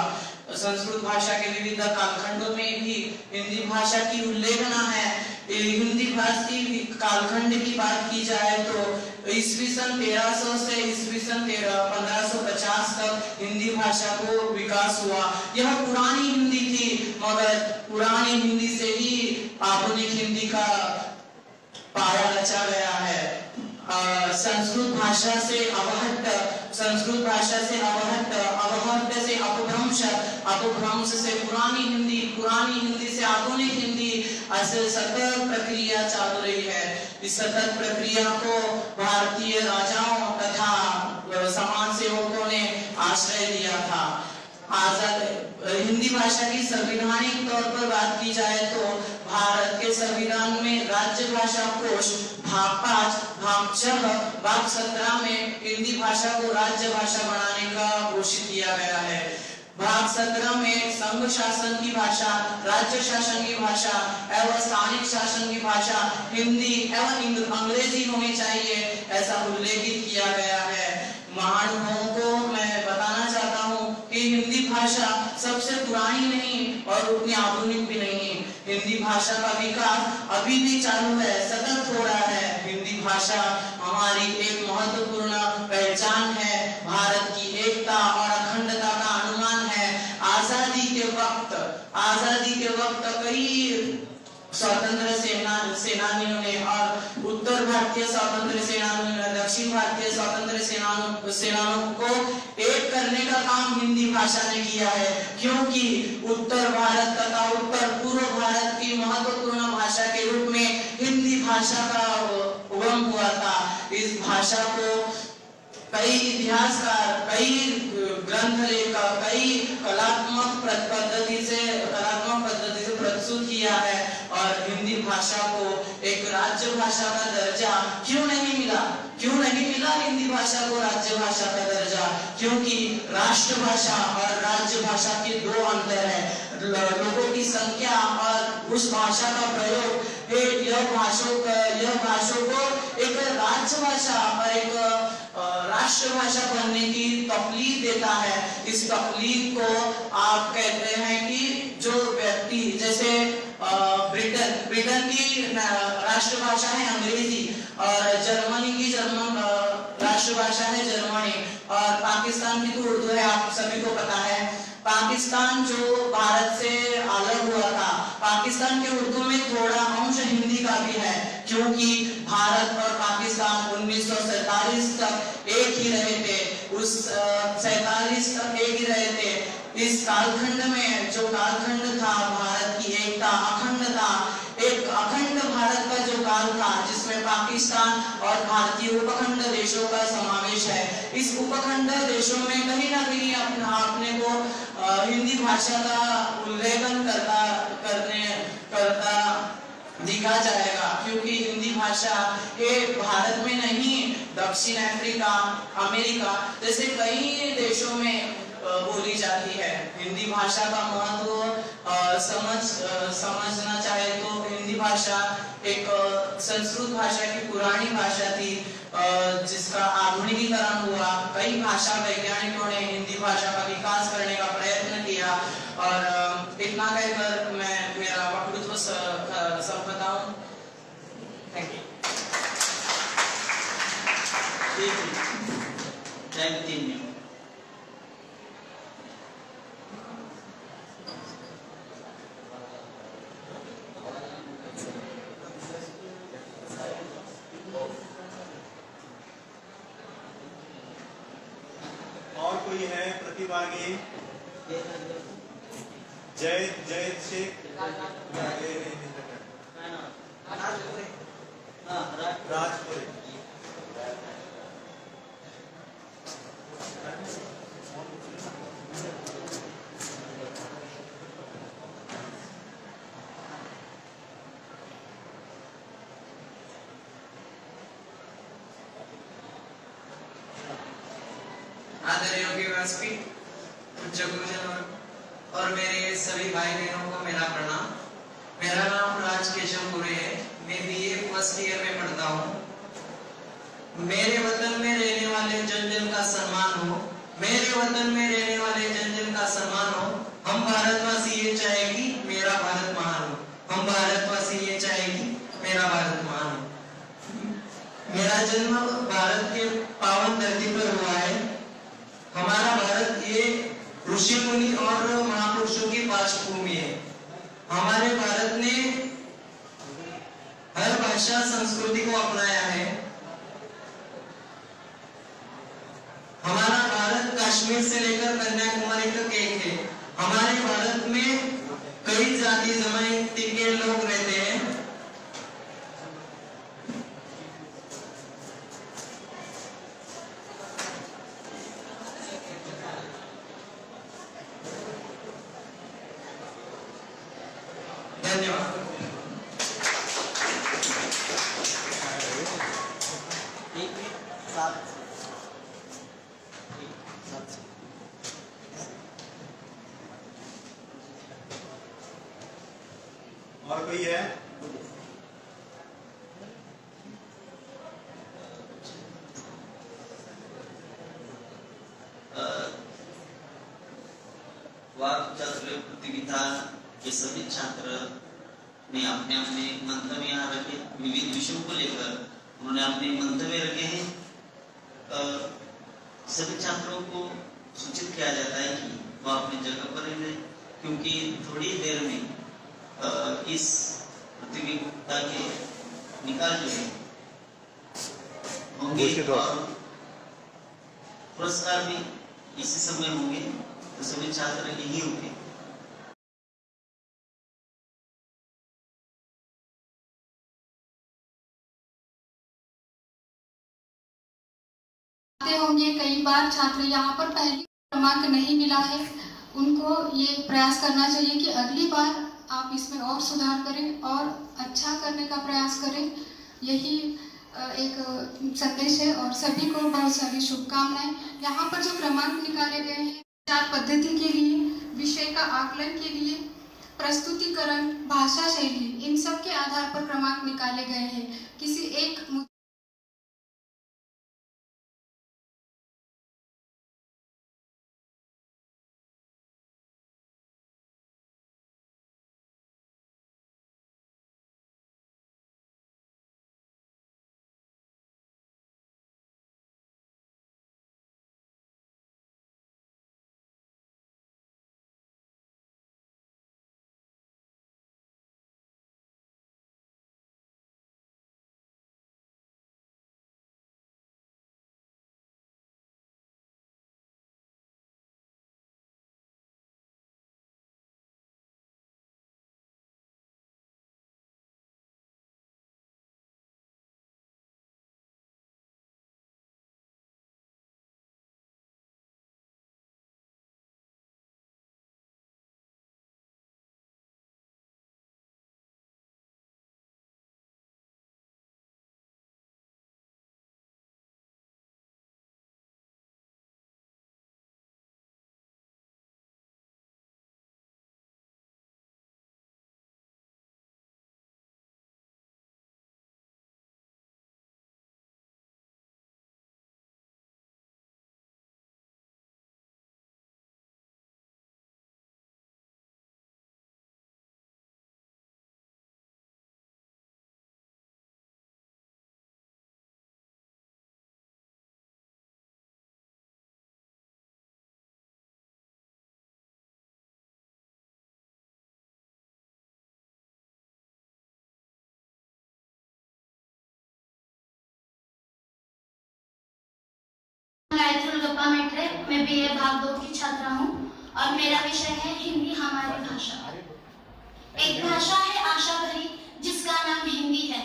संस्कृत भाषा के विविध कालखंडों में भी हिंदी भाषा की उल्लेखना है। हिंदी भाषा की कालखंड की बात की जाए तो ईस्वी सन 1300 से ईस्वी सन 1550 तक हिंदी भाषा को विकास हुआ। यह पुरानी हिंदी थी, मगर पुरानी हिंदी से ही आधुनिक हिंदी का पाया रचा गया है। संस्कृत भाषा से अवहट्ट, संस्कृत भाषा से अवहट्ट, अवहट्ट से अपभ्रंश, अपभ्रंश से पुरानी हिंदी, पुरानी हिंदी से आधुनिक हिंदी, ऐसे सतत प्रक्रिया चालू रही है। इस सतत प्रक्रिया को भारतीय राजाओं तथा समाज सेवकों ने आश्रय दिया था। आजाद हिंदी भाषा की संवैधानिक तौर पर बात की जाए तो भारत के संविधान में राज्य भाषा कोश भाग 5 भाग 6 भाग 17 में हिंदी भाषा को राज्य भाषा बनाने का घोषित किया गया है। भाग 17 में संघ शासन की भाषा, राज्य शासन की भाषा एवं स्थानिक शासन की भाषा हिंदी एवं अंग्रेजी होनी चाहिए, ऐसा उल्लेखित किया गया है। महानुभावों को मैं बताना चाहता हूँ कि हिंदी भाषा सबसे पुरानी नहीं और उतनी आधुनिक भी नहीं। हिंदी भाषा का विकास अभी भी चालू है, सतत हो रहा है। हिंदी भाषा हमारी एक महत्वपूर्ण पहचान है, भारत की एकता और अखंडता का अनुमान है। आजादी के वक्त कई स्वतंत्र सेनानियों ने और उत्तर भारतीय स्वतंत्र सेनानियों ने दक्षिण भारतीय स्वतंत्र सेनानियों को एक करने का काम हिंदी भाषा ने किया है, क्योंकि उत्तर भारत तथा उत्तर पूर्व भारत की महत्वपूर्ण भाषा के रूप में हिंदी भाषा का उगम हुआ था। इस भाषा को कई इतिहासकार, कई ग्रंथ लेखक, कई कलात्मक पद्धति से प्रस्तुत किया है और हिंदी भाषा को एक राज्य भाषा का दर्जा क्यों नहीं मिला हिंदी भाषा को राज्य भाषा का दर्जा? क्योंकि राष्ट्रभाषा और राज्य भाषा के दो अंतर है। लोगों की संख्या और उस भाषा का प्रयोग यह भाषाओं को एक राज्य भाषा और एक राष्ट्रभाषा बनने की तकलीफ देता है। इस तकलीफ को आप कहते हैं कि जो व्यक्ति, जैसे ब्रिटेन की राष्ट्रभाषा है अंग्रेजी और जर्मनी की राष्ट्रभाषा है जर्मनी और पाकिस्तान की तो उर्दू है, आप सभी को पता है। पाकिस्तान जो भारत से अलग हुआ था, पाकिस्तान के उर्दू में थोड़ा अंश हिंदी का भी है, क्योंकि भारत और पाकिस्तान 1947 तक एक ही रहे थे। उस 47 तक एक ही रहे थे। इस कालखंड में जो कालखंड था भारत की एकता, अखंडता, एक अखंड भारत का जो काल था जिसमें पाकिस्तान और भारतीय उपखंड देशों का समावेश है। इस उपखंड देशों में कहीं ना कहीं अपने को हिंदी भाषा का उल्लेखन करता दिखा जाएगा, क्योंकि हिंदी भाषा ये भारत में नहीं, दक्षिण अफ्रीका, अमेरिका जैसे कई देशों में बोली जाती है। हिंदी भाषा का महत्व समझना चाहे तो हिंदी भाषा एक संस्कृत भाषा की पुरानी भाषा थी जिसका आधुनिकीकरण हुआ। कई भाषा वैज्ञानिकों ने हिंदी भाषा का विकास करने का प्रयत्न किया और इतना कहकर मैं मेरा वक्तव्य संपदा हूँ। Thank you. और कोई है प्रतिभागी? जय शेख राजपुरी। आदरणीय व्यासपीठ, पूज्य गुरुजन और मेरे सभी भाई बहनों को मेरा प्रणाम। मेरा नाम राज केशव पुरे है। मैं बीए फर्स्ट ईयर में पढ़ता हूँ। मेरे वतन में रहने वाले जन जन का सम्मान हो, मेरे वतन में रहने वाले जन जन का सम्मान हो। हम भारतवासी ये चाहेगी मेरा भारत महान हो, हम भारतवासी ये चाहेगी मेरा भारत महान हो। मेरा जन्म भारत के पावन धरती पर हुआ है। हमारा भारत ये ऋषि मुनि और महापुरुषों की पार्श्वभूमि है। हमारे भारत ने हर भाषा संस्कृति को अपनाया है। हमारा भारत कश्मीर से लेकर कन्याकुमारी तक एक है। हमारे भारत में कई जाति जमाती के लोग रहते हैं। धन्यवाद। और कोई है? वाक्चातुर्य प्रतियोगिता के सभी छात्र ने अपने अपने मंतव्य यहाँ रखे। विविध विषयों को लेकर उन्होंने अपने मंतव्य रखे हैं। सभी छात्रों को सूचित किया जाता है कि वो अपनी जगह पर रहे, क्योंकि थोड़ी देर में इस प्रतियोगिता के निकाल जो है होंगे और पुरस्कार भी इसी समय होंगे, तो सभी छात्र यही होंगे। होंगे कई बार छात्र यहाँ पर पहले क्रमांक नहीं मिला है, उनको ये प्रयास करना चाहिए कि अगली बार आप इसमें और सुधार करें और अच्छा करने का प्रयास करें। यही एक संदेश है और सभी को बहुत सारी शुभकामनाएं। यहाँ पर जो क्रमांक निकाले गए हैं विचार पद्धति के लिए, विषय का आकलन के लिए, प्रस्तुतिकरण, भाषा शैली, इन सब के आधार पर क्रमांक निकाले गए हैं। किसी एक गायत्री गप्पा मेट्रे, मैं बीए भाग 2 की छात्रा हूँ और मेरा विषय है हिंदी हमारी भाषा। एक भाषा है आशा भरी जिसका नाम हिंदी है।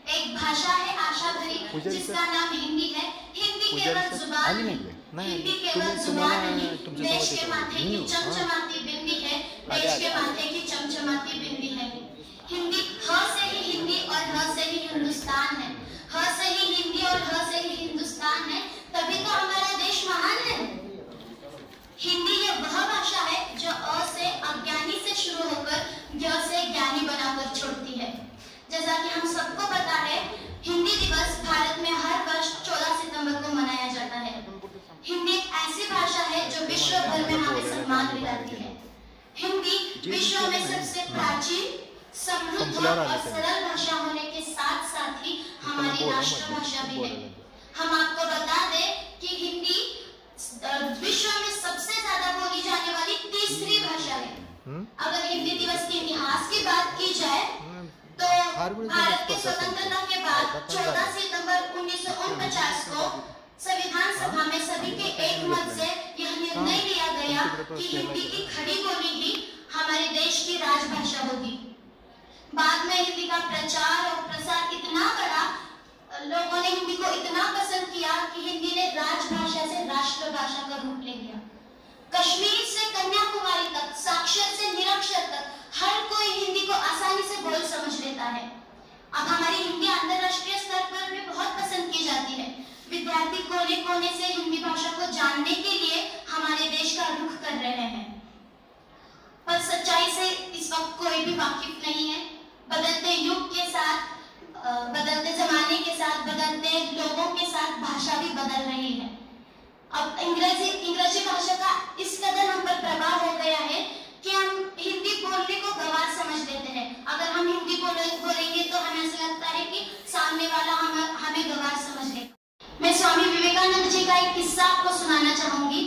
एक भाषा है आशा भरी जिसका नाम हिंदी है। हिंदी केवल जुबान नहीं, हिंदी केवल जुबान नहीं, देश के माथे की चमचमाती बिंदी है। देश के माथे की चमचमाती बिंदी है। हिंदी ह से ही हिंदी और ह से ही हिंदुस्तान है। ह से ही हिंदी और ह से ही हिंदुस्तान है, तभी तो हमारा देश महान है। हिंदी ये वह भाषा है जो अ से अज्ञानी से शुरू होकर य से ज्ञानी बनाकर छोड़ती है। जैसा कि हम सबको पता है, हिंदी दिवस भारत में हर वर्ष 14 सितंबर को मनाया जाता है। हिंदी ऐसी भाषा है जो विश्व भर में हमें सम्मान दिलाती है। हिंदी विश्व में सबसे प्राचीन, समृद्ध और सरल भाषा होने के साथ साथ ही हमारी राष्ट्रभाषा भी है। हम आपको बता दें कि हिंदी विश्व में सबसे ज्यादा बोली जाने वाली तीसरी भाषा है। अगर हिंदी दिवस के इतिहास की बात की जाए तो भारत की स्वतंत्रता के बाद 14 सितंबर 1949 को संविधान सभा में सभी के एक मत से यह निर्णय लिया गया कि हिंदी की खड़ी बोली ही हमारे देश की राजभाषा होगी। बाद में हिंदी का प्रचार और प्रसार इतना बढ़ा, लोगों ने हिंदी को इतना पसंद किया कि हिंदी ने राजभाषा से राष्ट्रभाषा का रूप ले लिया। कश्मीर से कन्याकुमारी तक, साक्षर से निरक्षर तक हर कोई हिंदी को आसानी से बोल समझ लेता है। अब हमारी हिंदी अंतर्राष्ट्रीय स्तर पर भी बहुत पसंद की जाती है। विद्यार्थी कोने कोने से हिंदी भाषा को जानने के लिए हमारे देश का रुख कर रहे हैं, पर सच्चाई से इस वक्त कोई भी वाकिफ नहीं है। बदलते युग के साथ, बदलते जमाने के साथ, बदलते लोगों के साथ भाषा भी बदल रही है। अब अंग्रेजी भाषा का इस कदर हम पर प्रभाव हो गया है कि हम हिंदी बोलने को गवार समझ लेते हैं। अगर हम हिंदी बोलेंगे तो हमें ऐसा लगता है कि सामने वाला हमें गवार समझ ले। मैं स्वामी विवेकानंद जी का एक किस्सा आपको सुनाना चाहूंगी।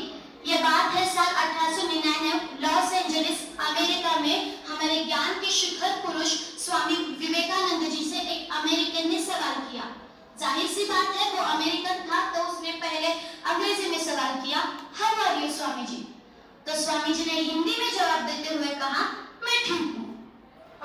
ये बात है साल 1899, लॉस एंजलिस अमेरिका में हमारे ज्ञान के शिखर पुरुष स्वामी विवेकानंद जी से एक अमेरिकन ने सवाल किया। जाहिर सी बात है, वो अमेरिकन था तो उसने पहले अंग्रेजी में सवाल किया, how are you Swami ji? तो स्वामी जी ने हिंदी में जवाब देते हुए कहा, मैं ठीक हूँ।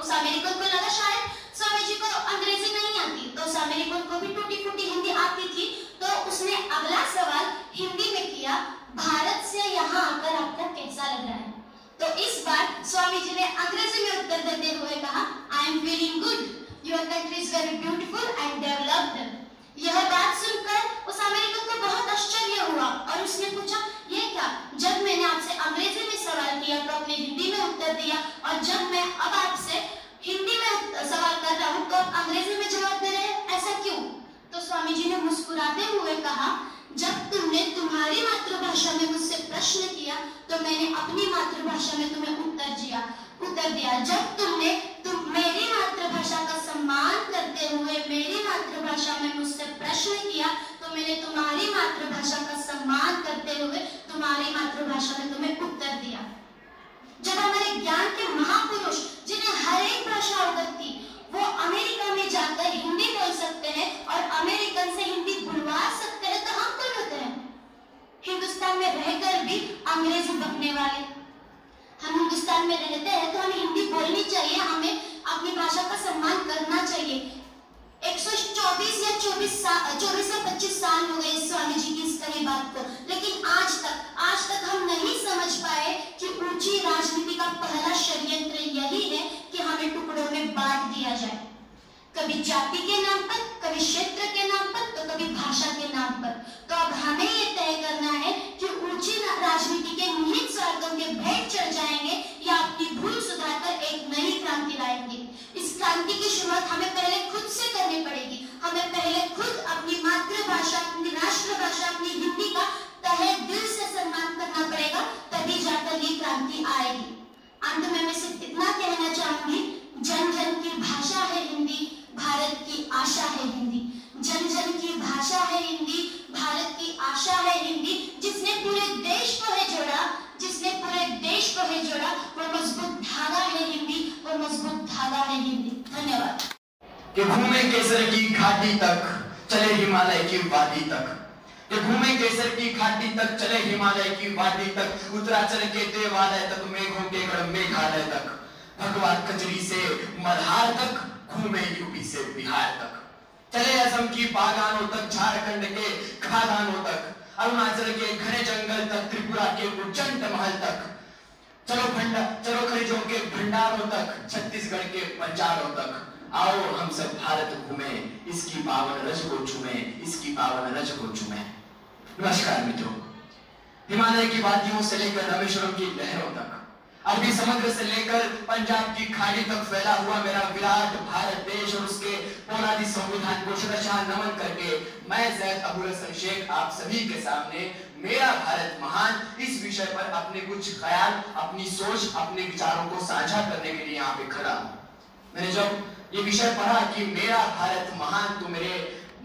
उस अमेरिकन को लगा शायद स्वामी जी को अंग्रेजी नहीं आती, तो उस अमेरिकन को भी टूटी फूटी हिंदी आती थी, तो उसने अगला सवाल हिंदी में किया, भारत से यहाँ आकर आपको कैसा लग रहा है? तो इस बार स्वामी जी ने अंग्रेजी में उत्तर देते हुए कहा, I am feeling good, your country is very beautiful and developed. यह बात सुनकर उस अमेरिकन को बहुत आश्चर्य हुआ और उसने पूछा, ये क्या? जब मैंने आपसे अंग्रेजी में सवाल किया तो आपने हिंदी में उत्तर दिया, और जब मैं अब आपसे हिंदी में सवाल कर रहा हूँ तो आप अंग्रेजी में जवाब दे रहे हैं, ऐसा क्यों? तो स्वामी जी ने मुस्कुराते हुए कहा, जब तुमने तुम्हारी मातृभाषा में मुझसे प्रश्न किया तो मैंने अपनी मातृभाषा में तुम्हें उत्तर दिया। जब तुमने मेरी मातृभाषा का सम्मान करते हुए मेरी मातृभाषा में मुझसे प्रश्न किया तो मैंने तुम्हारी मातृभाषा का सम्मान करते हुए तुम्हारी मातृभाषा में तुम्हें उत्तर दिया। जब हमारे ज्ञान के महापुरुष जिन्हें हर एक भाषा अवगत थी, वो अमेरिका में जाकर हिंदी बोल सकते हैं और अमेरिकन से हिंदी बुलवा सकते हैं, तो हम कौन होते हैं? हिंदुस्तान में रहकर भी अंग्रेजी बकने वाले। हम हिंदुस्तान में रहते हैं तो हमें हिंदी बोलनी चाहिए, हमें अपनी भाषा का सम्मान करना चाहिए। 124 या 24 से 25 साल हो गए स्वामी जी की इस कही बात को, लेकिन आज तक हम नहीं समझ पाए कि ऊंची राजनीति का पहला षड्यंत्र यही है कि हमें टुकड़ों में बांट दिया जाए, कभी जाति के नाम पर, कभी क्षेत्र के नाम पर, तो कभी भाषा के नाम पर। तो अब हमें ये तय करना है कि ऊंची राजनीति के निहित स्वार्थों के भेंट चढ़ जाएंगे या अपनी भूल सुधारकर एक नई क्रांति लाएंगे। इस क्रांति की शुरुआत हमें पहले खुद से करनी पड़ेगी। हमें पहले खुद अपनी मातृभाषा, अपनी राष्ट्रभाषा, अपनी हिंदी का तहे दिल से सम्मान करना पड़ेगा, तभी जाकर ये क्रांति आएगी। अंत में मैं सिर्फ इतना कहना चाहूंगी, जन जन की भाषा है हिंदी, भारत की आशा है हिंदी। जन जन की भाषा है हिंदी, भारत की आशा है हिंदी। जिसने पूरे देश को है जोड़ा, जिसने पूरे देश को है जोड़ा, वो मजबूत धागा है हिंदी, वो मजबूत धागा है हिंदी। धन्यवाद। कि घूमे केसर की घाटी तक, चले हिमालय की वादी तक। कि घूमे केसर की घाटी तक, चले हिमालय की वादी तक, उत्तराचल के देवालय तक, मेघों के गढ़ मेघालय तक, भगवा कचरी से मल्हार तक, घूमे यूपी से बिहार तक, चले असम की बागानों तक, झारखंड के खादानों तक, अरुणाचल के घने जंगल तक, त्रिपुरा के उज्जैन महल तक, चलो खनिजों के भंडारों तक, छत्तीसगढ़ के बंजारों तक। आओ हम सब भारत घूमे, इसकी पावन रज को चूमे, इसकी पावन रज को चूमे। नमस्कार मित्रों, हिमालय की वादियों से लेकर रामेश्वरम की लहरों तक, अरबी समुद्र से लेकर पंजाब की खाड़ी तक फैला हुआ मेरा विराट भारत देश और उसके पोलादी संविधान को शतशः नमन करके मैं ज़ैद अबुल हसन शेख आप सभी के सामने मेरा भारत महान इस विषय पर अपने कुछ ख्याल, अपनी सोच, अपने विचारों को साझा करने के लिए यहाँ पे खड़ा हूँ। मैंने जब ये विषय पढ़ा कि मेरा भारत महान, तो मेरे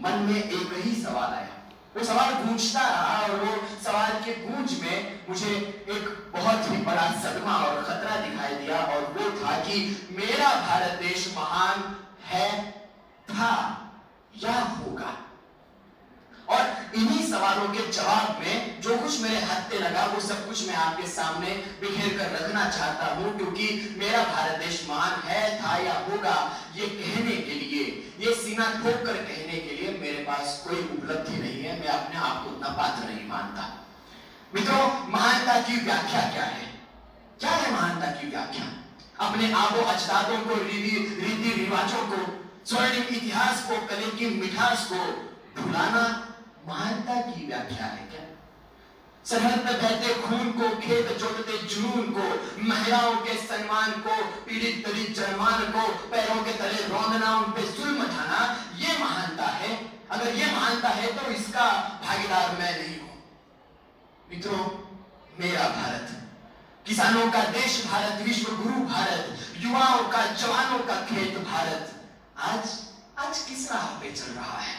मन में एक ही सवाल आया। वो सवाल गूंजता रहा और वो सवाल के गूंज में मुझे एक बहुत ही बड़ा सदमा और खतरा दिखाई दिया, और वो था कि मेरा भारत देश महान है, था या होगा। और इन्हीं सवालों के जवाब में जो कुछ मेरे हाथ पे लगा वो सब कुछ मैं आपके सामने बिखेर कर रखना चाहता हूं, क्योंकि मेरा भारत देश महान है, था या होगा, ये कहने के लिए, ये सीना ठोक कर कहने के लिए मेरे पास कोई उपलब्धि नहीं है। मैं अपने आप को उतना पात्र नहीं मानता। मित्रों, महानता की व्याख्या क्या है? क्या है महानता की व्याख्या? अपने आबो अजदादों को, रीति रिवाजों को, स्वर्णिम इतिहास को, कले की मिठास को भुलाना महानता की व्याख्या है क्या? सरहद में बहते खून को, खेत जोतते जुनून को, महिलाओं के सम्मान को, पीड़ित दलित जनमान को पैरों के तले रौंदना, उन पे जुल्म ढाना, ये महानता है। अगर ये महानता है तो इसका भागीदार मैं नहीं हूं। मित्रों, मेरा भारत, किसानों का देश भारत, विश्व गुरु भारत, युवाओं का, जवानों का खेत भारत आज किस राह पे चल रहा है?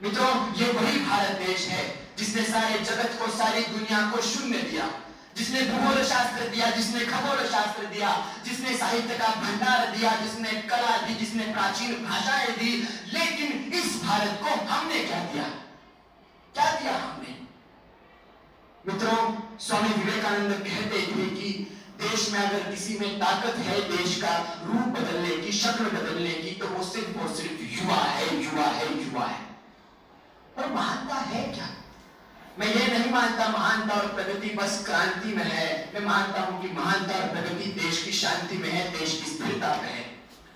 मित्रों, ये वही भारत देश है जिसने सारे जगत को, सारी दुनिया को शून्य दिया, जिसने भूगोल शास्त्र दिया, जिसने खगोल शास्त्र दिया, जिसने साहित्य का भंडार दिया, जिसने कला दी, जिसने प्राचीन भाषाएं दी। लेकिन इस भारत को हमने क्या दिया? क्या दिया हमने? मित्रों, स्वामी विवेकानंद कहते थे कि देश में अगर किसी में ताकत है देश का रूप बदलने की, शक्ल बदलने की, तो वो सिर्फ और सिर्फ युवा है, युवा है, युवा है। और महानता है क्या? मैं ये नहीं मानता महानता और प्रगति बस क्रांति में है। मैं मानता हूं कि महानता और प्रगति देश की शांति में है, देश की स्थिरता में है।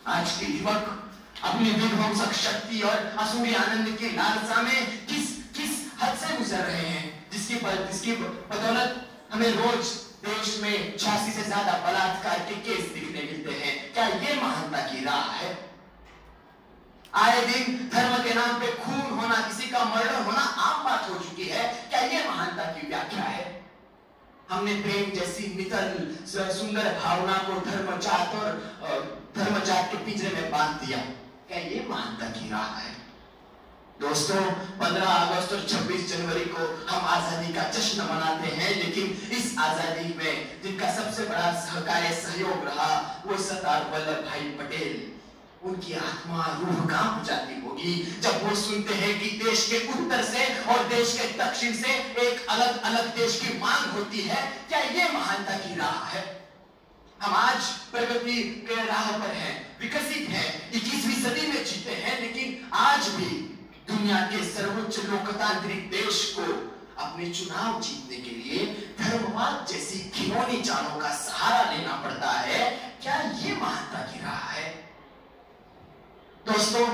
आज के युवक अपनी विध्वंसक शक्ति और असुरी आनंद की लालसा में किस हद से गुजर रहे हैं, जिसकी बदौलत हमें रोज देश में 86 से ज्यादा बलात्कार के केस दिखने मिलते हैं। क्या ये महानता की राह है? आए दिन धर्म के नाम पे खून होना, किसी का मर्डर होना आम बात हो चुकी है। क्या ये महानता की व्याख्या है? हमने प्रेम जैसी मितल सुंदर भावना को धर्मजात के पिंजरे में बांध दिया। क्या ये महानता की राह है? दोस्तों, 15 अगस्त और 26 जनवरी को हम आजादी का जश्न मनाते हैं, लेकिन इस आजादी में जिनका सबसे बड़ा सहकार्य सहयोग रहा वो सरदार वल्लभ भाई पटेल। उनकी आत्मा, रूह कांप जाती होगी जब वो सुनते हैं कि देश के उत्तर से और देश के दक्षिण से एक अलग अलग देश की मांग होती है। क्या ये महानता की राह है? हम आज प्रगति के राह पर हैं, विकसित हैं, 21वीं सदी में जीते हैं, लेकिन आज भी दुनिया के सर्वोच्च लोकतांत्रिक देश को अपने चुनाव जीतने के लिए धर्मवाद जैसी घिनौनी चालों का सहारा लेना पड़ता है। क्या ये महानता की राह है? दोस्तों,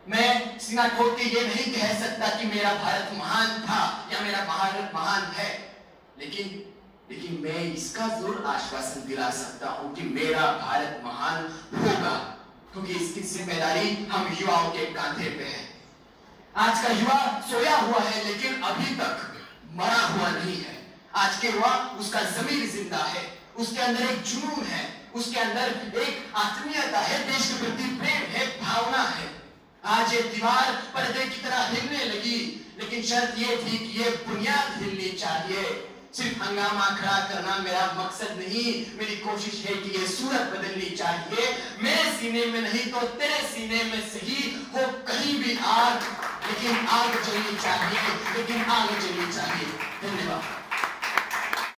मैं सीना ठोक के ये नहीं कह सकता कि मेरा भारत महान था या मेरा भारत महान है, लेकिन मैं इसका जरूर आश्वासन दिला सकता हूं कि मेरा भारत महान होगा, क्योंकि इसकी जिम्मेदारी हम युवाओं के कांधे पे है। आज का युवा सोया हुआ है, लेकिन अभी तक मरा हुआ नहीं है। आज के युवा, उसका ज़मीर जिंदा है, उसके अंदर एक जुनून है, उसके अंदर एक आत्मीयता है, देश के प्रति प्रेम है, भावना है। आज ये दीवार पर्दे की तरह हिलने लगी, लेकिन शर्त ये थी कि ये बुनियाद हिलनी चाहिए। सिर्फ हंगामा खड़ा करना मेरा मकसद नहीं, मेरी कोशिश है कि ये सूरत बदलनी चाहिए। मेरे सीने में नहीं तो तेरे सीने में सही हो कहीं भी आग, लेकिन आग जलनी चाहिए, लेकिन आग जलनी चाहिए। धन्यवाद।